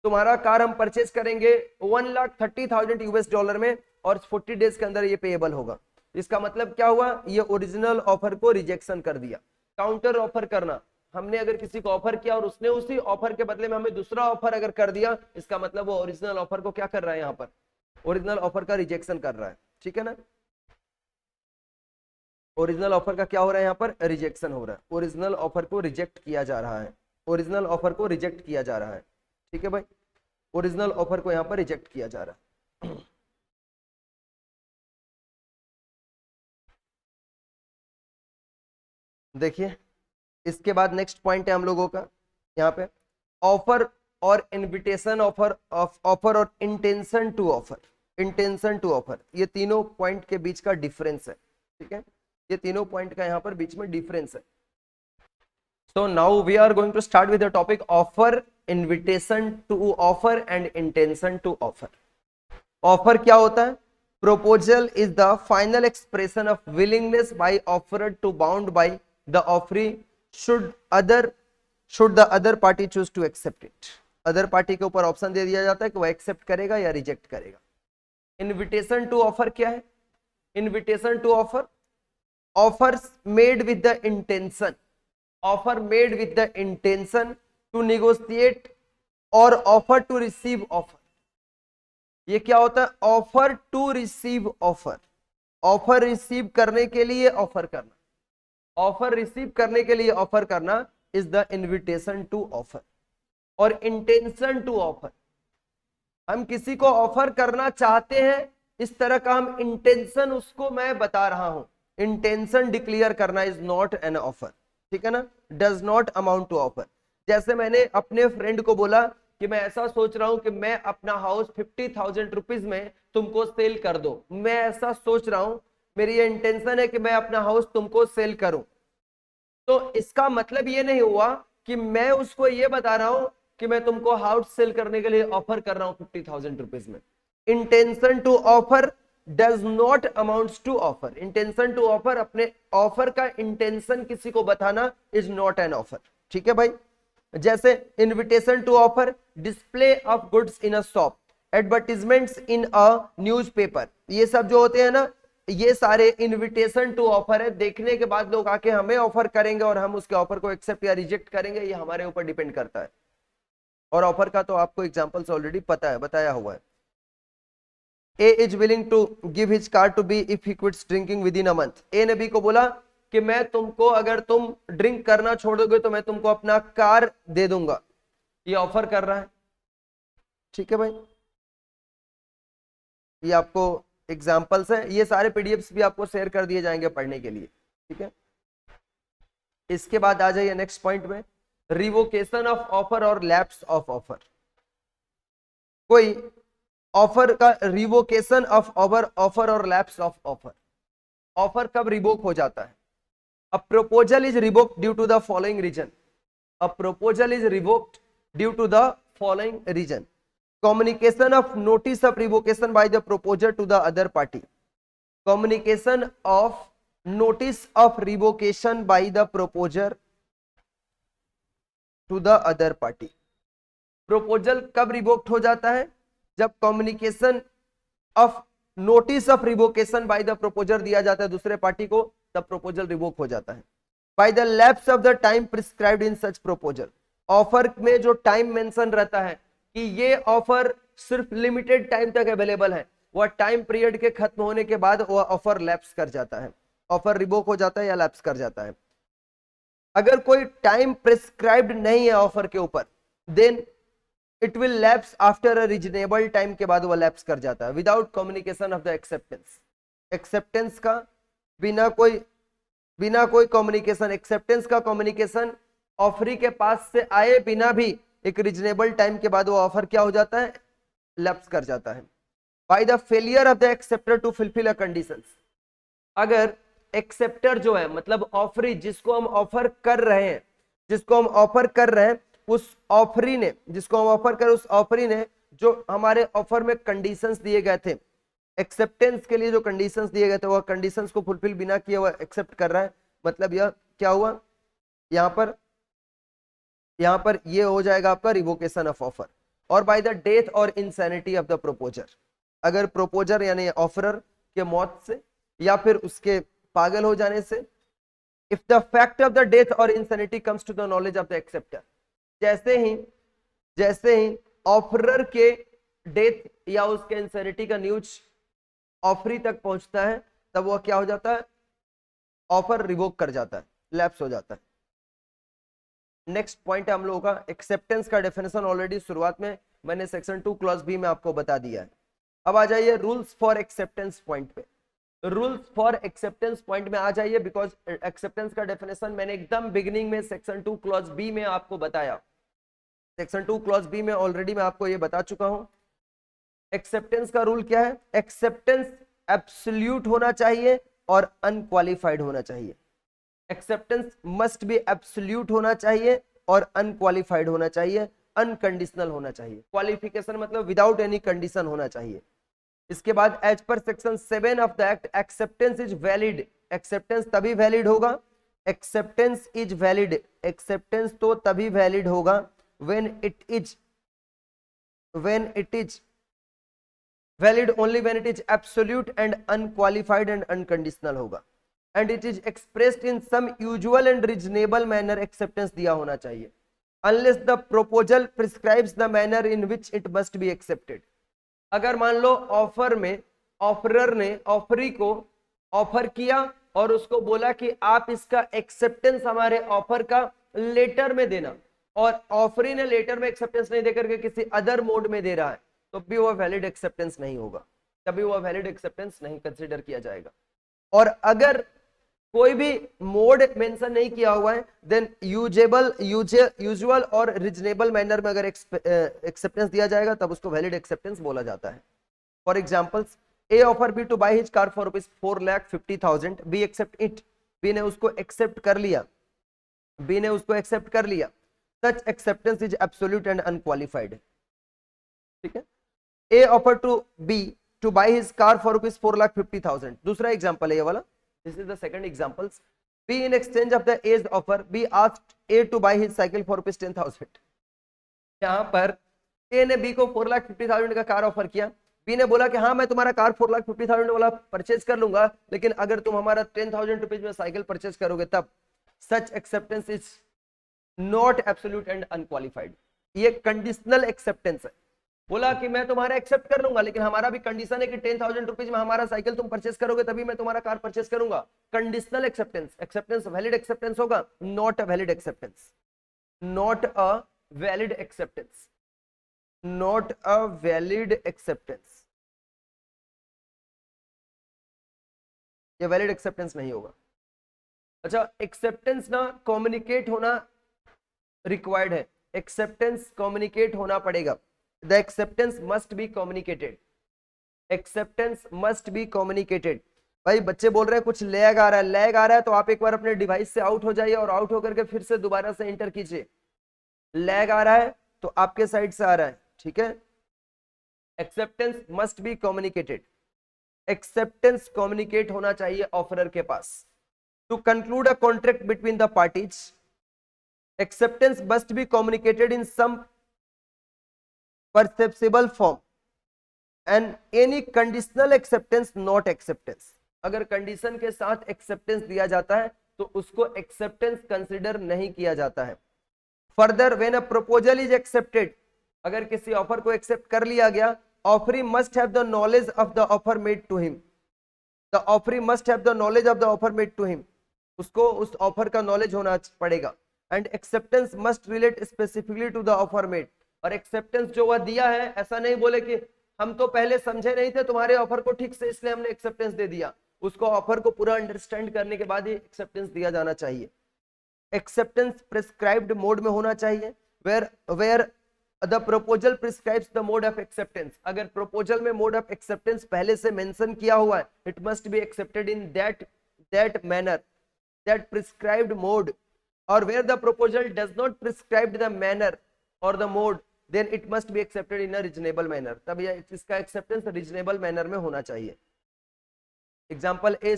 तुम्हारा car हम परचेज करेंगे 1,30,000 यूएस डॉलर में और 40 डेज के अंदर ये पेएबल होगा। इसका मतलब क्या हुआ, ये ओरिजिनल ऑफर को रिजेक्शन कर दिया। काउंटर ऑफर करना, हमने अगर किसी को ऑफर किया और उसने उसी ऑफर के बदले में हमें दूसरा ऑफर अगर कर दिया, इसका मतलब वो ओरिजिनल ऑफर को क्या कर रहा है, यहाँ पर ओरिजिनल ऑफर का रिजेक्शन कर रहा है। ठीक है ना, ओरिजिनल ऑफर का क्या हो रहा है, यहाँ पर रिजेक्शन हो रहा है, ओरिजिनल ऑफर को रिजेक्ट किया जा रहा है, ओरिजिनल ऑफर को रिजेक्ट किया जा रहा है। ठीक है भाई, ओरिजिनल ऑफर को यहाँ पर रिजेक्ट किया जा रहा है। देखिए इसके बाद नेक्स्ट पॉइंट है हम लोगों का यहाँ पे, ऑफर और इनविटेशन ऑफर, ऑफर और intention to offer, intention to offer, ये तीनों पॉइंट के बीच का डिफरेंस है। ठीक है, ये तीनों पॉइंट का यहाँ पर बीच में डिफरेंस है। So now we are going to start with the topic offer, invitation to offer and intention to offer. Offer क्या होता है, proposal is the final expression of willingness by offerer to bound by the offering should the other party choose to accept it. Other party के ऊपर option दे दिया जाता है कि वो एक्सेप्ट करेगा या रिजेक्ट करेगा। इनविटेशन टू ऑफर क्या है, invitation to offer, offers made with the intention, offer made with the intention to negotiate और ऑफर टू रिसीव ऑफर। ये क्या होता है, offer to receive offer, offer receive करने के लिए ऑफर करना, ऑफर रिसीव करने के लिए ऑफर करना is the invitation to offer. और इंटेंशन टू ऑफर, हम किसी को ऑफर करना चाहते हैं, इस तरह का हम इंटेंशन उसको मैं बता रहा हूं, इंटेंशन डिक्लेयर करना इज नॉट एन ऑफर। ठीक है ना, does not amount to offer. जैसे मैंने अपने फ्रेंड को बोला कि मैं ऐसा सोच रहा हूं कि मैं अपना हाउस 50,000 रुपीज में तुमको सेल कर दो, मैं ऐसा सोच रहा हूं, मेरी ये इंटेंशन है कि मैं अपना हाउस तुमको सेल करूं। तो इसका मतलब ये नहीं हुआ कि मैं उसको ये बता रहा हूं कि मैं तुमको हाउस सेल करने के लिए ऑफर कर रहा हूं 50,000 रुपीज में। Intention to offer does not amounts to offer. Intention to offer, अपने ऑफर का इंटेंशन किसी को बताना इज नॉट एन ऑफर। ठीक है भाई, जैसे invitation to offer, display of goods in a shop, advertisements in a newspaper, ये सब जो होते हैं ना, ये सारे इनविटेशन टू ऑफर है। देखने के बाद लोग आके हमें ऑफर करेंगे और हम उसके ऑफर को एक्सेप्ट या रिजेक्ट करेंगे, ये हमारे ऊपर डिपेंड करता है। और ऑफर का तो आपको एग्जांपल्स ऑलरेडी पता है, बताया हुआ है। A is willing to give his car to B if he quits drinking within a month. A ने बी को बोला कि मैं तुमको, अगर तुम ड्रिंक करना छोड़ दोगे तो मैं तुमको अपना कार दे दूंगा। ये ऑफर कर रहा है, ठीक है भाई। ये आपको एग्जाम्पल्स है, ये सारे पीडीएफ्स भी आपको शेयर कर दिए जाएंगे पढ़ने के लिए, ठीक है। इसके बाद आ जाइए नेक्स्ट पॉइंट में, रिवोकेशन ऑफ ऑफर और लैप्स ऑफ ऑफर। कोई ऑफर का रिवोकेशन ऑफ ऑफर और लैप्स ऑफ ऑफर, ऑफर कब रिवोक हो जाता है? A proposal is revoked due to the following reason. A proposal is revoked due to the following reason. Communication of notice of revocation by the proposer to the other party. Communication of notice of revocation by the proposer to the other party. Proposal कब रिवोक्ट हो जाता है? जब communication of notice of revocation by the proposer दिया जाता है दूसरे party को, तब proposal रिवोक हो जाता है। By the lapse of the time prescribed in such proposal. Offer में जो टाइम मेंशन रहता है कि ये ऑफर सिर्फ लिमिटेड टाइम तक अवेलेबल है, वह टाइम पीरियड के खत्म होने के बाद वह ऑफर लैप्स कर जाता है, ऑफर रिवोक हो जाता है या लैप्स कर जाता है। अगर कोई टाइम प्रिस्क्राइब्ड नहीं है ऑफर के ऊपर, then it will lapse after a reasonable time, के बाद वह लैप्स कर जाता है without communication of the acceptance. Acceptance का बिना कोई कम्युनिकेशन, एक्सेप्टेंस का कम्युनिकेशन ऑफरी के पास से आए बिना भी एक रीजनेबल टाइम के बाद वो ऑफर क्या हो जाता है? लैप्स कर जाता है। By the failure of the acceptor to fulfil a conditions. अगर एक्सेप्टर जो है, मतलब ऑफरी जिसको हम ऑफर कर रहे हैं, उस ऑफरी ने, जिसको हम ऑफर कर, उस ऑफरी ने जो हमारे ऑफर में कंडीशंस दिए गए थे, एक्सेप्टेंस के लिए जो कंडीशंस दिए गए थे, वह कंडीशंस को फुलफिल बिना किए वह एक्सेप्ट कर रहा है। मतलब यह क्या हुआ? यहां पर ये हो जाएगा आपका रिवोकेशन ऑफ ऑफर। और by the death or insanity of the प्रोपोजर। अगर प्रोपोजर यानी ऑफरर के मौत से या फिर उसके पागल हो जाने से, if the fact of the death or insanity comes to the knowledge of the acceptor. जैसे ही ऑफरर के डेथ या उसके इंसैनिटी का न्यूज ऑफरी तक पहुंचता है, तब वह क्या हो जाता है? ऑफर रिवोक कर जाता है, लैप्स हो जाता है। नेक्स्ट पॉइंट है हम लोगों का एक्सेप्टेंस का डेफिनेशन। ऑलरेडी शुरुआत में मैंने सेक्शन 2 क्लॉज बी में आपको बता दिया है। अब आ जाइए रूल्स फॉर एक्सेप्टेंस पॉइंट पे। रूल्स फॉर एक्सेप्टेंस पॉइंट में आ जाइए, बिकॉज एक्सेप्टेंस का डेफिनेशन मैंने एकदम बिगिनिंग में सेक्शन 2 क्लॉज बी में आपको बताया। सेक्शन 2 क्लॉज बी में ऑलरेडी मैं आपको ये बता चुका हूं। एक्सेप्टेंस का रूल क्या है? एक्सेप्टेंस एब्सोल्यूट होना चाहिए और अनक्वालिफाइड होना चाहिए। एक्सेप्टेंस मस्ट बी एब्सोल्यूट होना चाहिए और अनक्वालिफाइड होना चाहिए, अनकंडीशनल होना चाहिए। क्वालिफिकेशन मतलब विदाउट एनी कंडीशन होना चाहिए। इसके बाद as per section 7 of the act, acceptance is valid. Acceptance तभी वैलिड होगा, एक्सेप्टेंस इज वैलिड, एक्सेप्टेंस तो तभी वैलिड होगा when it is valid only when it is absolute and unqualified and unconditional होगा, and it is expressed in some usual and reasonable manner। acceptance दिया होना चाहिए unless the proposal prescribes the manner in which it must be accepted। अगर मान लो offer में offeror ने offeree को offer किया और उसको बोला कि आप इसका एक्सेप्टेंस हमारे ऑफर का लेटर में देना, और ऑफरी ने लेटर में एक्सेप्टेंस नहीं देकर के किसी अदर मोड में दे रहा है, तो भी वह वैलिड एक्सेप्टेंस नहीं होगा, तभी वह वैलिड एक्सेप्टेंस नहीं कंसिडर किया जाएगा। और अगर कोई भी मोड मेंशन नहीं किया हुआ है, देन यूजुअल और रीजनेबल मैनर में अगर एक्सेप्टेंस दिया जाएगा, तब उसको वैलिड एक्सेप्टेंस बोला जाता है। For examples, A offer B to buy his car for ₹4,50,000, B accept it. B ने उसको एक्सेप्ट कर लिया। Such acceptance is absolute and unqualified. ठीक है। A offer to B to buy his car for ₹4,50,000। दूसरा एग्जांपल है ये वाला। This is the second examples. B in exchange of the A's offer, B asked A to buy his cycle for ₹10,000। यहाँ पर A ने B को 4,50,000 का car offer किया। B ने बोला कि हाँ मैं तुम्हारा कार 4,50,000 वाला परचेज कर लूंगा, लेकिन अगर तुम हमारा 10,000 रुपीज में साइकिल परचेज करोगे तब। Such acceptance is not absolute and unqualified. ये कंडीशनल एक्सेप्टेंस है, बोला कि मैं तुम्हारा एक्सेप्ट कर लूंगा, लेकिन हमारा भी कंडीशन है कि 10,000 रुपीज में हमारा साइकिल तुम परचेस करोगे तभी मैं तुम्हारा कार परचेस करूंगा। Conditional acceptance, acceptance valid acceptance होगा, not a valid acceptance, not a valid acceptance, not a valid acceptance, ये वैलिड एक्सेप्टेंस नहीं होगा। अच्छा, एक्सेप्टेंस ना कम्युनिकेट होना रिक्वायर्ड है, एक्सेप्टेंस कम्युनिकेट होना पड़ेगा, the acceptance must be communicated, acceptance must be communicated. भाई बच्चे बोल रहे हैं कुछ लैग आ रहा है, लैग आ रहा है तो आप एक बार अपने डिवाइस से आउट हो जाइए और आउट होकर के फिर से दोबारा से इंटर कीजिए। लैग आ रहा है तो आपके साइड से आ रहा है, ठीक है। Acceptance must be communicated, acceptance communicate होना चाहिए ऑफरर के पास। To conclude a contract between the parties, acceptance must be communicated in some perceptible form and any conditional acceptance not acceptance। अगर कंडीशन के साथ एक्सेप्टेंस दिया जाता है तो उसको एक्सेप्टेंस कंसिडर नहीं किया जाता है। Further when a proposal is accepted, अगर किसी ऑफर को एक्सेप्ट कर लिया गया, offeree must have the knowledge of the offer made to him, the offeree must have the knowledge of the offer made to him, उसको उस offer का knowledge होना पड़ेगा। And acceptance must relate specifically to the offer made, और acceptance जो वह दिया है ऐसा नहीं बोले कि हम तो पहले समझे नहीं थे तुम्हारे ऑफर को ठीक से इसलिए हमने एक्सेप्टेंस दे दिया, उसको ऑफर को पूरा अंडरस्टैंड करने के बाद ही एक्सेप्टेंस दिया जाना चाहिए। एक्सेप्टेंस प्रिस्क्राइब्ड मोड में होना चाहिए, where the proposal prescribes the mode of acceptance, अगर प्रपोजल में मोड ऑफ एक्सेप्टेंस पहले से मेंशन किया हुआ है, it must be accepted in that manner, that prescribed mode, or where the proposal does not prescribe the manner or the mode, then it must be accepted in a reasonable manner, तब यह इसका acceptance reasonable manner में होना चाहिए। Example, A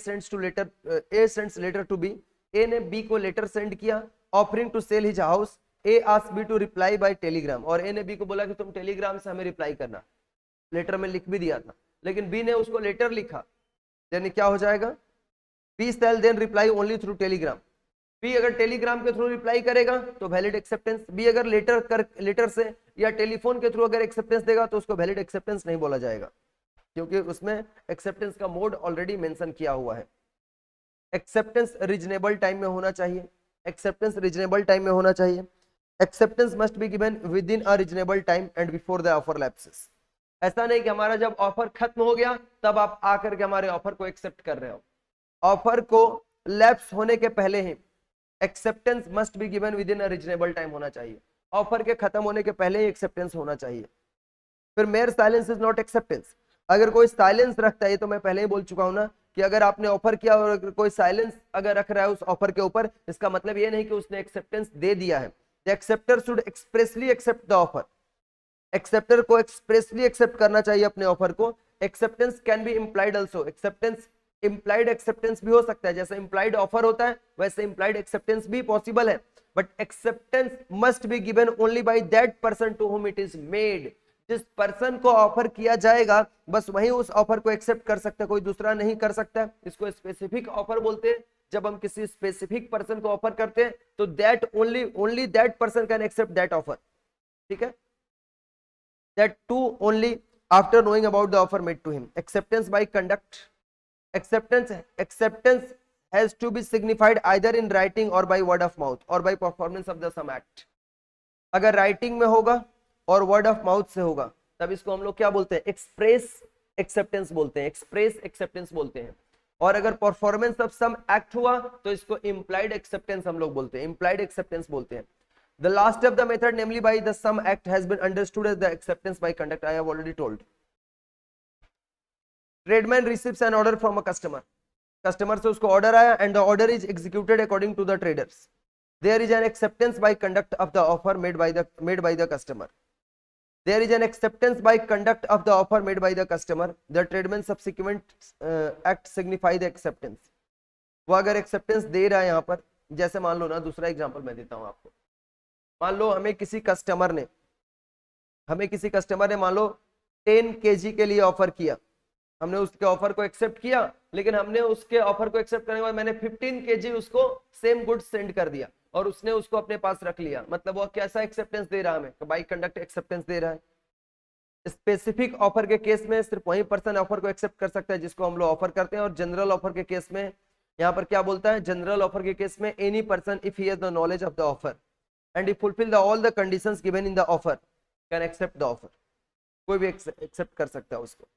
sends letter to B, A ने B को letter send किया offering to sell his house, A asked B to reply by telegram, और A ने B को बोला कि तुम टेलीग्राम से हमें रिप्लाई करना, लेटर में लिख भी दिया था लेकिन B ने उसको लेटर लिखा, यानी क्या हो जाएगा, B shall then reply only through telegram, B अगर टेलीग्राम के थ्रू रिप्लाई करेगा तो वैलिड एक्सेप्टेंस, बी अगर लेटर से या टेलीफोन के थ्रू अगर एक्सेप्टेंस देगा तो उसको वैलिड एक्सेप्टेंस नहीं बोला जाएगा, क्योंकि उसमें एक्सेप्टेंस का मोड ऑलरेडी मेंशन किया हुआ है। एक्सेप्टेंस रीजनेबल टाइम में होना चाहिए, एक्सेप्टेंस रीजनेबल टाइम में होना चाहिए, acceptance must be given within a reasonable time and before the offer lapses. ऐसा नहीं कि हमारा जब ऑफर खत्म हो गया तब आप आकर के हमारे ऑफर को एक्सेप्ट कर रहे हो, ऑफर को लैप्स होने के पहले ही acceptance must be given within a reasonable time होना चाहिए, ऑफर के खत्म होने के पहले ही एक्सेप्टेंस होना चाहिए। फिर mayor silence is not acceptance, अगर कोई साइलेंस रखता है, तो मैं पहले ही बोल चुका हूं ना कि अगर आपने ऑफर किया और अगर कोई साइलेंस अगर रख रहा है उस ऑफर के ऊपर, इसका मतलब ये नहीं कि उसने एक्सेप्टेंस दे दिया है। The acceptor should expressly accept the offer, acceptor को एक्सप्रेसली एक्सेप्ट करना चाहिए अपने ऑफर को। Acceptance can be implied also, acceptance implied acceptance भी हो सकता है, जैसे इंप्लाइड ऑफर होता है वैसे इंप्लाइड एक्सेप्टेंस भी पॉसिबल है, but acceptance must be given only by that person to whom it is made, जिस पर्सन को ऑफर किया जाएगा बस वही उस ऑफर को एक्सेप्ट कर सकता है, कोई दूसरा नहीं कर सकता। इसको स्पेसिफिक ऑफर बोलते हैं, जब हम किसी स्पेसिफिक पर्सन को ऑफर करते हैं तो that only that person can accept that offer, ठीक है, that too only after knowing about the offer made to him. Acceptance by conduct, acceptance has to be signified either in writing or by word of mouth or by performance of the some act। अगर writing में होगा और word of mouth से होगा तब इसको हम लोग क्या बोलते हैं, एक्सप्रेस एक्सेप्टेंस बोलते हैं, एक्सप्रेस एक्सेप्टेंस बोलते हैं। और अगर परफॉर्मेंस ऑफ सम एक्ट हुआ तो इसको इंप्लाइड एक्सेप्टेंस हम लोग बोलते हैं, इंप्लाइड एक्सेप्टेंस बोलते हैं। The last of the method, namely by the some act, has been understood as the acceptance by conduct, I have already told। Tradesman receives an order from a customer, customer से उसको order आया and the order is executed according to the traders, there is an acceptance by conduct of the offer made by the customer, there is an acceptance by conduct of the offer made by the customer, the tradesman subsequent act signify the acceptance. वो अगर acceptance दे रहा है यहाँ पर, जैसे मान लो ना, दूसरा एग्जांपल मैं देता हूँ आपको, मान लो हमें किसी कस्टमर ने मान लो 10 kg के लिए ऑफर किया, हमने उसके ऑफर को एक्सेप्ट किया, लेकिन हमने उसके ऑफर को एक्सेप्ट करने के बाद मैंने 15 kg उसको सेम गुड्स सेंड कर दिया और उसने उसको अपने पास रख लिया, मतलब वो कैसा एक्सेप्टेंस दे रहा है हमें, बाय कंडक्ट एक्सेप्टेंस दे रहा है। स्पेसिफिक ऑफर के केस में सिर्फ वही पर्सन ऑफर को एक्सेप्ट कर सकता है जिसको हम लोग ऑफर करते हैं, और जनरल ऑफर के केस में यहाँ पर क्या बोलता है, जनरल ऑफर के केस में any person if he has the knowledge of the offer and he fulfil the all the conditions given in the offer can accept the offer. कोई भी एक्सेप्ट कर सकता है उसको।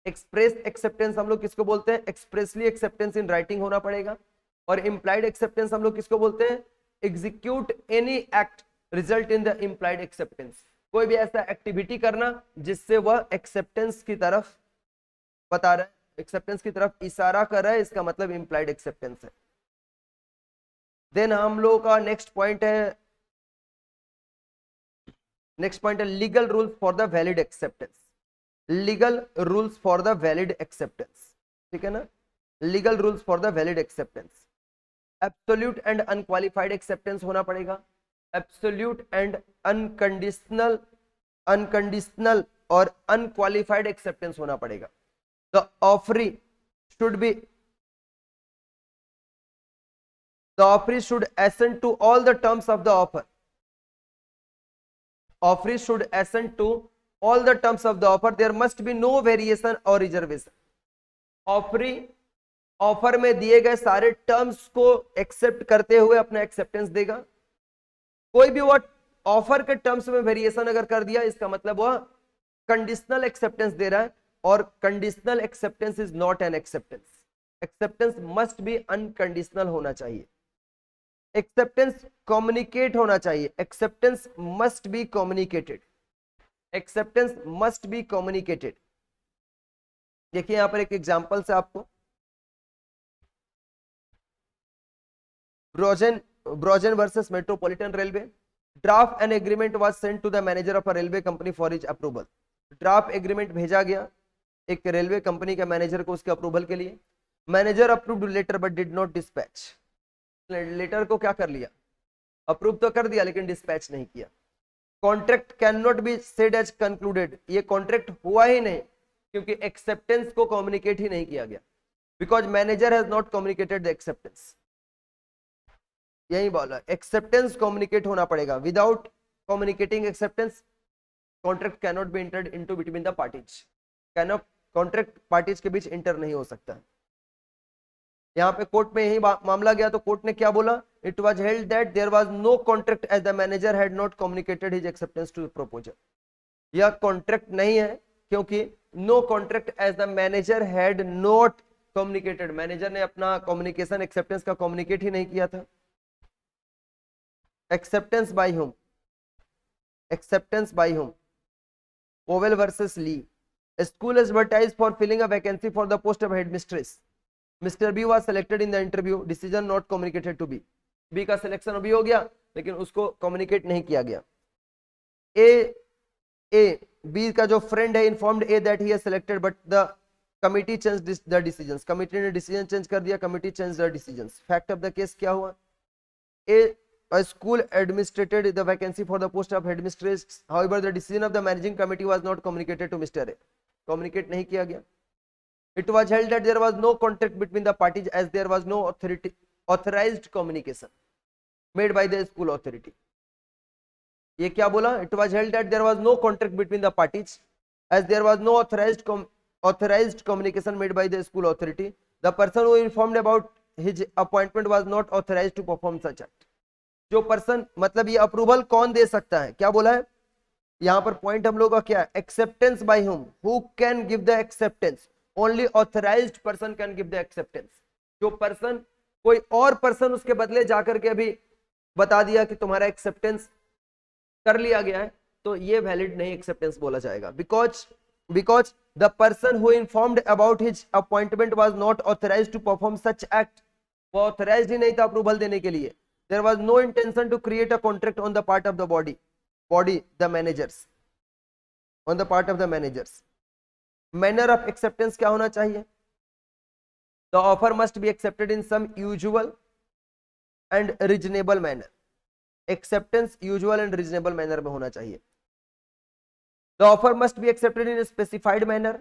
एक्सप्रेस एक्सेप्टेंस हम लोग किसको बोलते हैं, एक्सप्रेसली एक्सेप्टेंस इन राइटिंग होना पड़ेगा। और इम्प्लाइड एक्सेप्टेंस हम लोग किसको बोलते हैं, execute any act result in the implied acceptance. कोई भी ऐसा एक्टिविटी करना जिससे वह एक्सेप्टेंस की तरफ बता रहा है, एक्सेप्टेंस की तरफ इशारा कर रहा है, इसका मतलब इम्प्लाइड एक्सेप्टेंस है। देन हम लोगों का नेक्स्ट पॉइंट है legal rules for the valid acceptance. Legal rules for the valid acceptance, ठीक है ना, legal rules for the valid acceptance. Absolute and unqualified acceptance होना पड़ेगा। एब्सोल्यूट एंड अनकंडीशनल और अनक्वालिफाइड एक्सेप्टेंस होना पड़ेगा। The offeree should assent to all the terms of the offer. Offeree should assent to all the terms of the offer. There must be no variation or reservation. Offeree offer में दिए गए सारे terms को accept करते हुए अपना acceptance देगा। कोई भी वो ऑफर के टर्म्स में वेरिएशन अगर कर दिया, इसका मतलब वह कंडीशनल एक्सेप्टेंस दे रहा है, और conditional acceptance is not an acceptance. Acceptance must be unconditional होना चाहिए। एक्सेप्टेंस कम्युनिकेट होना चाहिए। Acceptance must be communicated. Acceptance must be communicated. देखिए यहां पर एक एग्जांपल से आपको, Brogden versus Metropolitan Railway. Draft an agreement was sent to the manager of a railway company for his approval. Draft agreement भेजा गया एक रेलवे कंपनी के मैनेजर को उसके अप्रूवल के लिए। Manager approved letter but did not dispatch. Letter को क्या कर लिया, अप्रूव तो कर दिया लेकिन डिस्पैच नहीं किया। Contract can not be said as concluded. ये कॉन्ट्रैक्ट हुआ ही नहीं क्योंकि एक्सेप्टेंस को कम्युनिकेट ही नहीं किया गया, because manager has not communicated the acceptance. यही बोला, एक्सेप्टेंस कम्युनिकेट होना पड़ेगा। Without communicating acceptance contract can not be entered into between the parties. Cannot contract parties के बीच इंटर नहीं हो सकता। यहाँ पे कोर्ट में यही मामला गया तो कोर्ट ने क्या बोला, it was held that there was no contract as the manager had not communicated his acceptance to the proposal. यह कॉन्ट्रैक्ट नहीं है क्योंकि no contract as the manager had not communicated. Manager ने अपना कम्युनिकेशन एक्सेप्टेंस का communicate ही नहीं किया था। Acceptance by whom? Acceptance by whom? Powell versus Lee. A school is advertised for filling a vacancy for the post of headmistress. Mr. B was selected in the interview. Decision not communicated to B. B का selection अभी हो गया लेकिन उसको communicate नहीं किया गया। B का जो फ्रेंड है informed A that he has selected but the committee changed the decisions. Committee ने डिसीजन चेंज कर दिया, committee changed the decisions. Fact of the case क्या हुआ, A school administrated the vacancy for the post of headmistress. However, the decision of the managing committee was not communicated to Mr. A. Communicate नहीं किया गया. It was held that there was no contact between the parties as there was no authorized communication made by the school authority. ये क्या बोला, it was held that there was no contact between the parties as there was no authorized communication made by the school authority. The person who informed about his appointment was not authorized to perform such act. जो person, मतलब ये approval कौन दे सकता है, क्या बोला है यहां पर पॉइंट हम लोग का क्या है, acceptance by whom, who can give the acceptance, only authorized person can give the acceptance. जो पर्सन, कोई और पर्सन उसके बदले जाकर के अभी बता दिया कि तुम्हारा एक्सेप्टेंस कर लिया गया है, तो ये वैलिड नहीं एक्सेप्टेंस बोला जाएगा। Because the person who informed about his appointment was not authorised to perform such act. वो ऑथराइज्ड ही नहीं था अप्रूवल देने के लिए। There was no intention to create a contract on the part of the the managers, on the part of the managers. Manner of acceptance क्या होना चाहिए, the offer must be accepted in some usual and reasonable manner. Acceptance usual and reasonable manner में होना चाहिए. The offer must be accepted in a specified manner.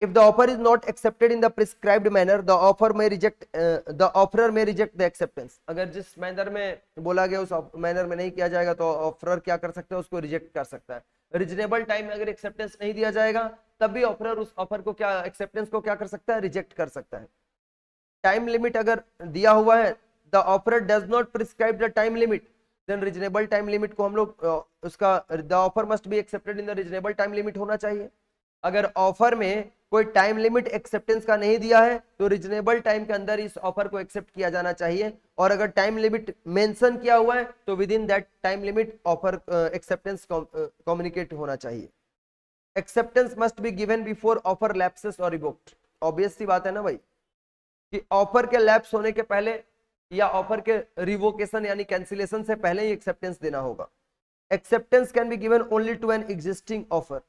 If the offer is not accepted in the prescribed manner, the offerer may reject the acceptance. अगर जिस manner में बोला गया उस manner में नहीं किया जाएगा तो ऑफरर क्या कर सकता है, उसको रिजेक्ट कर सकता है। रीजनेबल टाइम में अगर एक्सेप्टेंस नहीं दिया जाएगा तब भी ऑफरर उस ऑफर को क्या, एक्सेप्टेंस को क्या कर सकता है, रिजेक्ट कर सकता है। टाइम लिमिट अगर दिया हुआ है, the offer does not prescribe the time limit, then reasonable time limit को हम लोग उसका the offer must be accepted in the reasonable time limit होना चाहिए। अगर ऑफर में कोई टाइम लिमिट एक्सेप्टेंस का नहीं दिया है तो रीजनेबल टाइम के अंदर इस ऑफर को एक्सेप्ट किया जाना चाहिए, और अगर टाइम लिमिट मेंशन किया हुआ है तो with in that time limit offer acceptance communicate होना चाहिए। Acceptance must be given before offer lapses और रिवोक्ड। ऑब्वियस सी बात है ना भाई कि ऑफर के लैप्स होने के पहले या ऑफर के रिवोकेशन यानी कैंसिलेशन से पहले ही एक्सेप्टेंस देना होगा। Acceptance can be given only to an existing offer,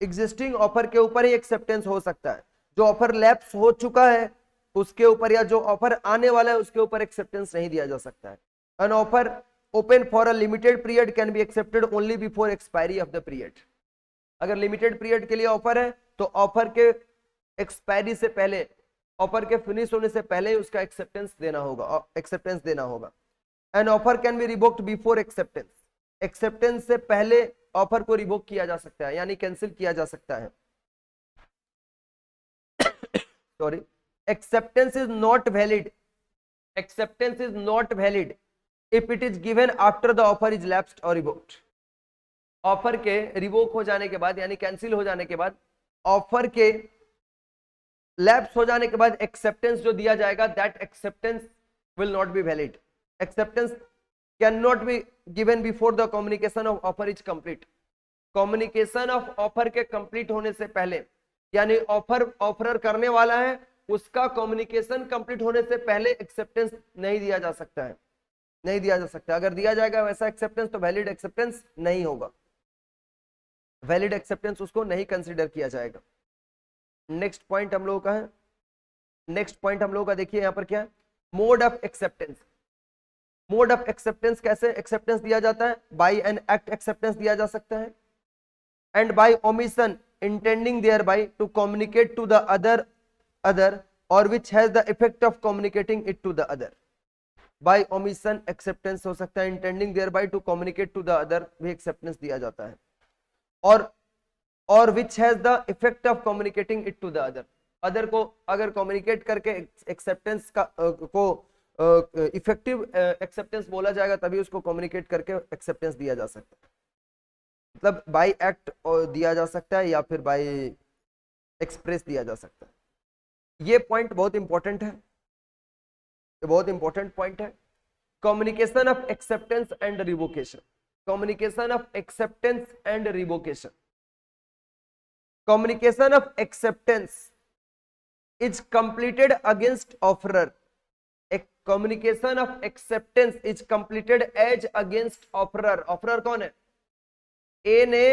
existing offer के ऊपर ही एक्सेप्टेंस हो सकता है। जो ऑफर लैप्स हो चुका है उसके ऊपर या जो ऑफर आने वाला है उसके ऊपर एक्सेप्टेंस नहीं दिया जा सकता है। An offer open for a limited period can be accepted only before expiry of the period. अगर लिमिटेड पीरियड के लिए ऑफर है तो ऑफर के एक्सपायरी से पहले, ऑफर के फिनिश होने से पहले ही उसका एक्सेप्टेंस देना होगा। An offer can be revoked before acceptance, acceptance से पहले ऑफर को रिवोक किया जा सकता है यानी कैंसिल किया जा सकता है। Sorry, acceptance is not valid, acceptance is not valid if it is given after the offer is lapsed और रिवोक्ड। ऑफर के रिवोक हो जाने के बाद यानी कैंसिल हो जाने के बाद, ऑफर के लैप्स हो जाने के बाद एक्सेप्टेंस जो दिया जाएगा that acceptance will not be valid. Acceptance can not be given before the communication of offer is complete. Communication of offer के कंप्लीट होने से पहले यानी ऑफरर करने वाला है उसका कम्युनिकेशन कंप्लीट होने से पहले एक्सेप्टेंस नहीं दिया जा सकता है, नहीं दिया जा सकता। अगर दिया जाएगा वैसा एक्सेप्टेंस तो वैलिड एक्सेप्टेंस नहीं होगा, वैलिड एक्सेप्टेंस उसको नहीं कंसीडर किया जाएगा। नेक्स्ट पॉइंट हम लोगों का है, नेक्स्ट पॉइंट हम लोगों का देखिए यहां पर क्या है, mode of acceptance. Mode of acceptance, कैसे एक्सेप्टेंस दिया जाता है, बाय एन एक्ट एक्सेप्टेंस दिया जा सकता है, and by omission intending thereby to communicate to the other or which has the effect of communicating it to the other. By omission acceptance हो सकता है, intending thereby to communicate to the other भी acceptance दिया जाता है, or which has the effect of communicating it to the other को अगर communicate करके एक्सेप्टेंस का को इफेक्टिव एक्सेप्टेंस बोला जाएगा तभी उसको कम्युनिकेट करके एक्सेप्टेंस दिया जा सकता है। मतलब बाय एक्ट दिया जा सकता है या फिर बाय एक्सप्रेस दिया जा सकता है। ये पॉइंट बहुत इंपॉर्टेंट है, ये बहुत इंपॉर्टेंट पॉइंट है। Communication of acceptance and revocation, communication of acceptance and revocation. Communication of acceptance is completed against offerer. A communication of acceptance is completed as against offerer. Offerer कौन है? A ने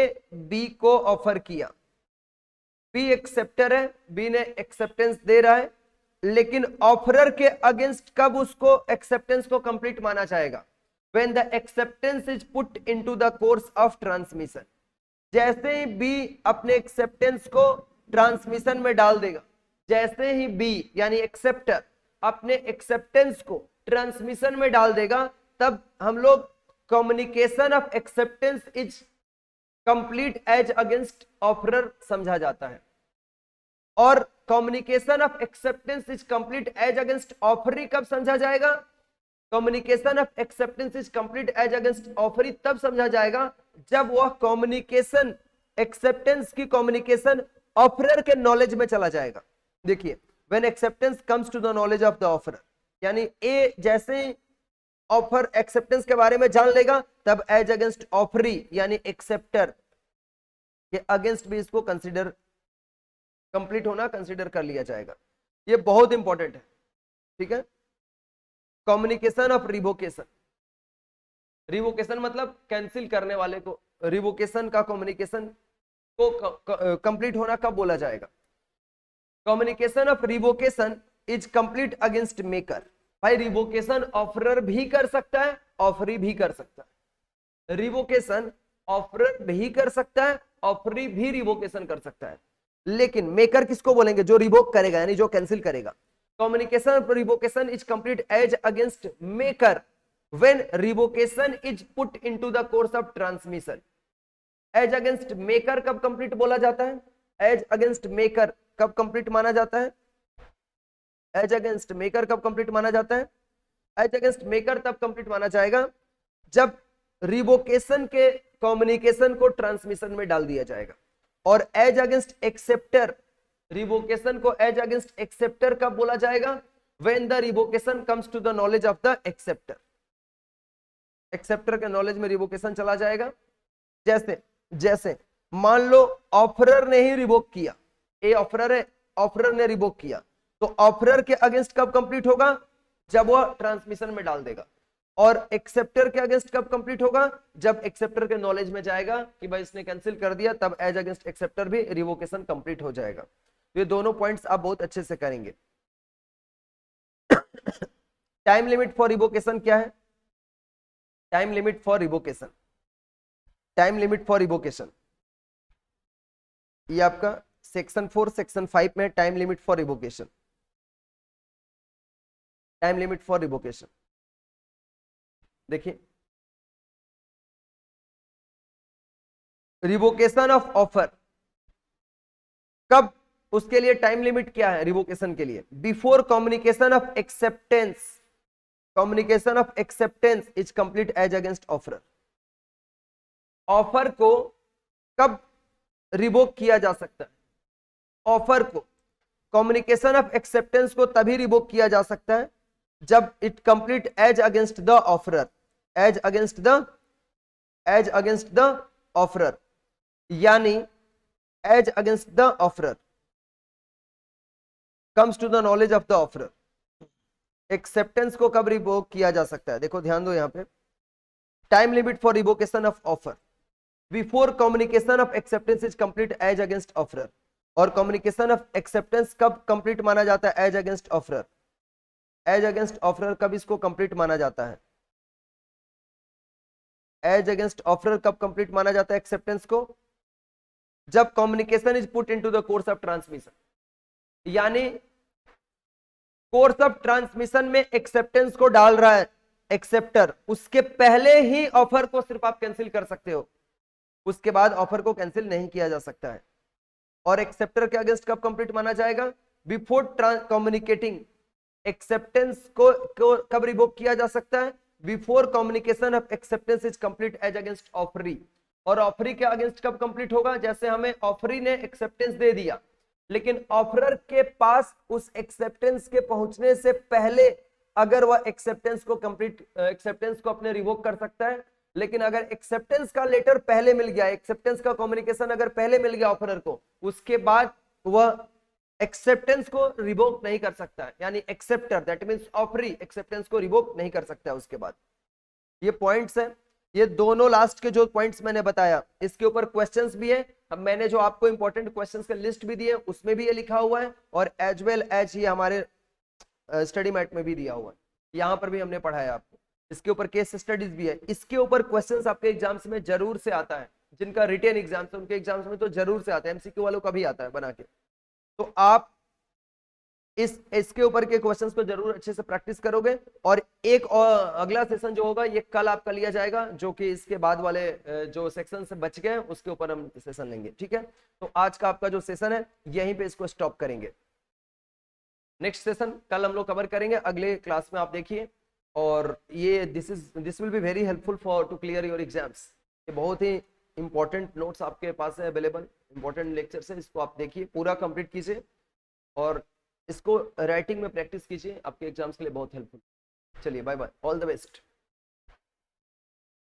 B को offer किया, B acceptor है, B ने acceptance दे रहा है, लेकिन ऑफरर के अगेंस्ट कब उसको एक्सेप्टेंस को कंप्लीट माना जाएगा? When the acceptance is put into the course of transmission. जैसे ही बी अपने एक्सेप्टेंस को ट्रांसमिशन में डाल देगा, जैसे ही बी यानी एक्सेप्टर अपने एक्सेप्टेंस को ट्रांसमिशन में डाल देगा तब हम लोग communication of acceptance is complete as against offeror समझा जाता है, और communication of acceptance is complete as against offeree कब समझा जाएगा? Communication of acceptance is complete as against offeree तब समझा जाएगा जब वह कम्युनिकेशन, एक्सेप्टेंस की कम्युनिकेशन ऑफरर के नॉलेज में चला जाएगा। देखिए, when acceptance comes to the knowledge of the offeror, यानी ए जैसे ही ऑफर एक्सेप्टेंस के बारे में जान लेगा तब एज अगेंस्ट ऑफरी यानी एक्सेप्टर के अगेंस्ट भी इसको कंसीडर, कंप्लीट होना कंसीडर कर लिया जाएगा। ये बहुत इंपॉर्टेंट है, ठीक है। कम्युनिकेशन ऑफ रिवोकेशन, रिवोकेशन मतलब कैंसिल करने वाले को, रिवोकेशन का कम्युनिकेशन को कंप्लीट होना कब बोला जाएगा? Communication of revocation is complete against maker. भाई रिवोकेशन ऑफरर भी कर सकता है, ऑफरी भी कर सकता है। रिवोकेशन ऑफरर भी कर सकता है, ऑफरी भी रिवोकेशन कर सकता है, लेकिन मेकर किसको बोलेंगे? जो रिवोक करेगा यानी जो कैंसिल करेगा। Communication of revocation is complete as against maker when revocation is put into the course of transmission. As against maker कब कंप्लीट बोला जाता है? एज अगेंस्ट मेकर कब कंप्लीट माना जाता है? एज अगेंस्ट मेकर कब कंप्लीट माना जाता है? एज अगेंस्ट मेकर तब कंप्लीट माना जाएगा जब रिवोकेशन के कम्युनिकेशन को ट्रांसमिशन में डाल दिया जाएगा। और एज अगेंस्ट एक्सेप्टर, रिवोकेशन को एज अगेंस्ट एक्सेप्टर कब बोला जाएगा? When the revocation comes to the knowledge of the acceptor. Acceptor के नॉलेज में रिवोकेशन चला जाएगा। जैसे जैसे मान लो ऑफरर ने ही रिवोक किया, ए ऑफरर है, ऑफरर ने रिवोक किया, तो ऑफरर के अगेंस्ट कब कंप्लीट होगा? जब वह ट्रांसमिशन में डाल देगा। और एक्सेप्टर के अगेंस्ट कब कंप्लीट होगा? जब एक्सेप्टर के नॉलेज में जाएगा कि भाई इसने कैंसिल कर दिया, तब एज अगेंस्ट एक्सेप्टर भी रिवोकेशन कंप्लीट हो जाएगा। ये दोनों पॉइंट्स आप बहुत अच्छे से करेंगे। टाइम लिमिट फॉर रिवोकेशन क्या है? Time limit for revocation, time limit for revocation ये आपका सेक्शन 4 सेक्शन 5 में time limit for revocation. Time limit for revocation देखिए, रिवोकेशन ऑफ ऑफर कब, उसके लिए टाइम लिमिट क्या है रिवोकेशन के लिए? Before communication of acceptance, communication of acceptance is complete as against offer. Offer को कब रिवोक किया जा सकता है? ऑफर को, कम्युनिकेशन ऑफ एक्सेप्टेंस को तभी रिवोक किया जा सकता है जब it complete as against the offeror, as against the offeror, यानी as against the offeror comes to the knowledge of the offeror. Acceptance को कब रिवोक किया जा सकता है? देखो ध्यान दो यहां पे, time limit for revocation of offer before communication of acceptance is complete as against offeror. और कम्युनिकेशन ऑफ एक्सेप्टेंस कब कंप्लीट माना जाता है? As against offeror. As against offeror कब इसको कंप्लीट माना जाता है? एज अगेंस्ट ऑफरर कब कंप्लीट माना जाता है एक्सेप्टेंस को? जब communication is put into the course of transmission, यानी कोर्स ऑफ ट्रांसमिशन में एक्सेप्टेंस को डाल रहा है एक्सेप्टर, उसके पहले ही ऑफर को सिर्फ आप कैंसिल कर सकते हो, उसके बाद ऑफर को कैंसिल नहीं किया जा सकता है। और एक्सेप्टर के अगेंस्ट कब कंप्लीट माना जाएगा? बिफोर कम्युनिकेटिंग, एक्सेप्टेंस को कब रिवोक किया जा सकता है? Before communication of acceptance is complete as against offeree. और ऑफरी के अगेंस्ट कब कंप्लीट होगा? जैसे हमें ऑफरी ने एक्सेप्टेंस दे दिया, लेकिन ऑफरर के पास उस एक्सेप्टेंस के पहुंचने से पहले अगर वह एक्सेप्टेंस को कंप्लीट, एक्सेप्टेंस को अपने रिवोक कर सकता है। लेकिन अगर एक्सेप्टेंस का लेटर पहले मिल गया, एक्सेप्टेंस का कम्युनिकेशन अगर पहले मिल गया ऑफरर को, उसके बाद वह एक्सेप्टेंस को रिवोक नहीं कर सकता है, यानी acceptor that means offeree acceptance को रिवोक नहीं कर सकता है उसके बाद। ये पॉइंट्स है, ये दोनों लास्ट के जो पॉइंट्स मैंने बताया, इसके ऊपर क्वेश्चंस भी है। अब मैंने जो आपको इंपॉर्टेंट क्वेश्चंस का लिस्ट भी दिए उसमें भी ये लिखा हुआ है, और एज वेल एज ये हमारे स्टडी मैट में भी दिया हुआ है, यहाँ पर भी हमने पढ़ाया आपको। इसके ऊपर केस स्टडीज भी है, इसके ऊपर क्वेश्चंस आपके एग्जाम्स में जरूर से आता है, जिनका रिटेन एग्जाम्स है उनके एग्जाम्स में तो जरूर से आता है, एमसीक्यू वालों का भी आता है बना के। तो आप इसके ऊपर के क्वेश्चंस को जरूर अच्छे से प्रैक्टिस करोगे। और एक और अगला सेशन जो होगा ये कल आपका लिया जाएगा, जो कि इसके बाद वाले जो सेक्शन से बच गए उसके ऊपर हम सेशन लेंगे, ठीक है। तो आज का आपका जो सेशन है यहीं पे इसको स्टॉप करेंगे। नेक्स्ट सेशन कल हम लोग कवर करेंगे अगले क्लास में, आप देखिए। और ये this will be very helpful for to clear your exams. ये बहुत ही इंपॉर्टेंट नोट्स आपके पास है अवेलेबल, इंपॉर्टेंट लेक्चर्स है, इसको आप देखिए, पूरा कंप्लीट कीजिए और इसको राइटिंग में प्रैक्टिस कीजिए, आपके एग्जाम्स के लिए बहुत हेल्पफुल। चलिए bye bye, all the best.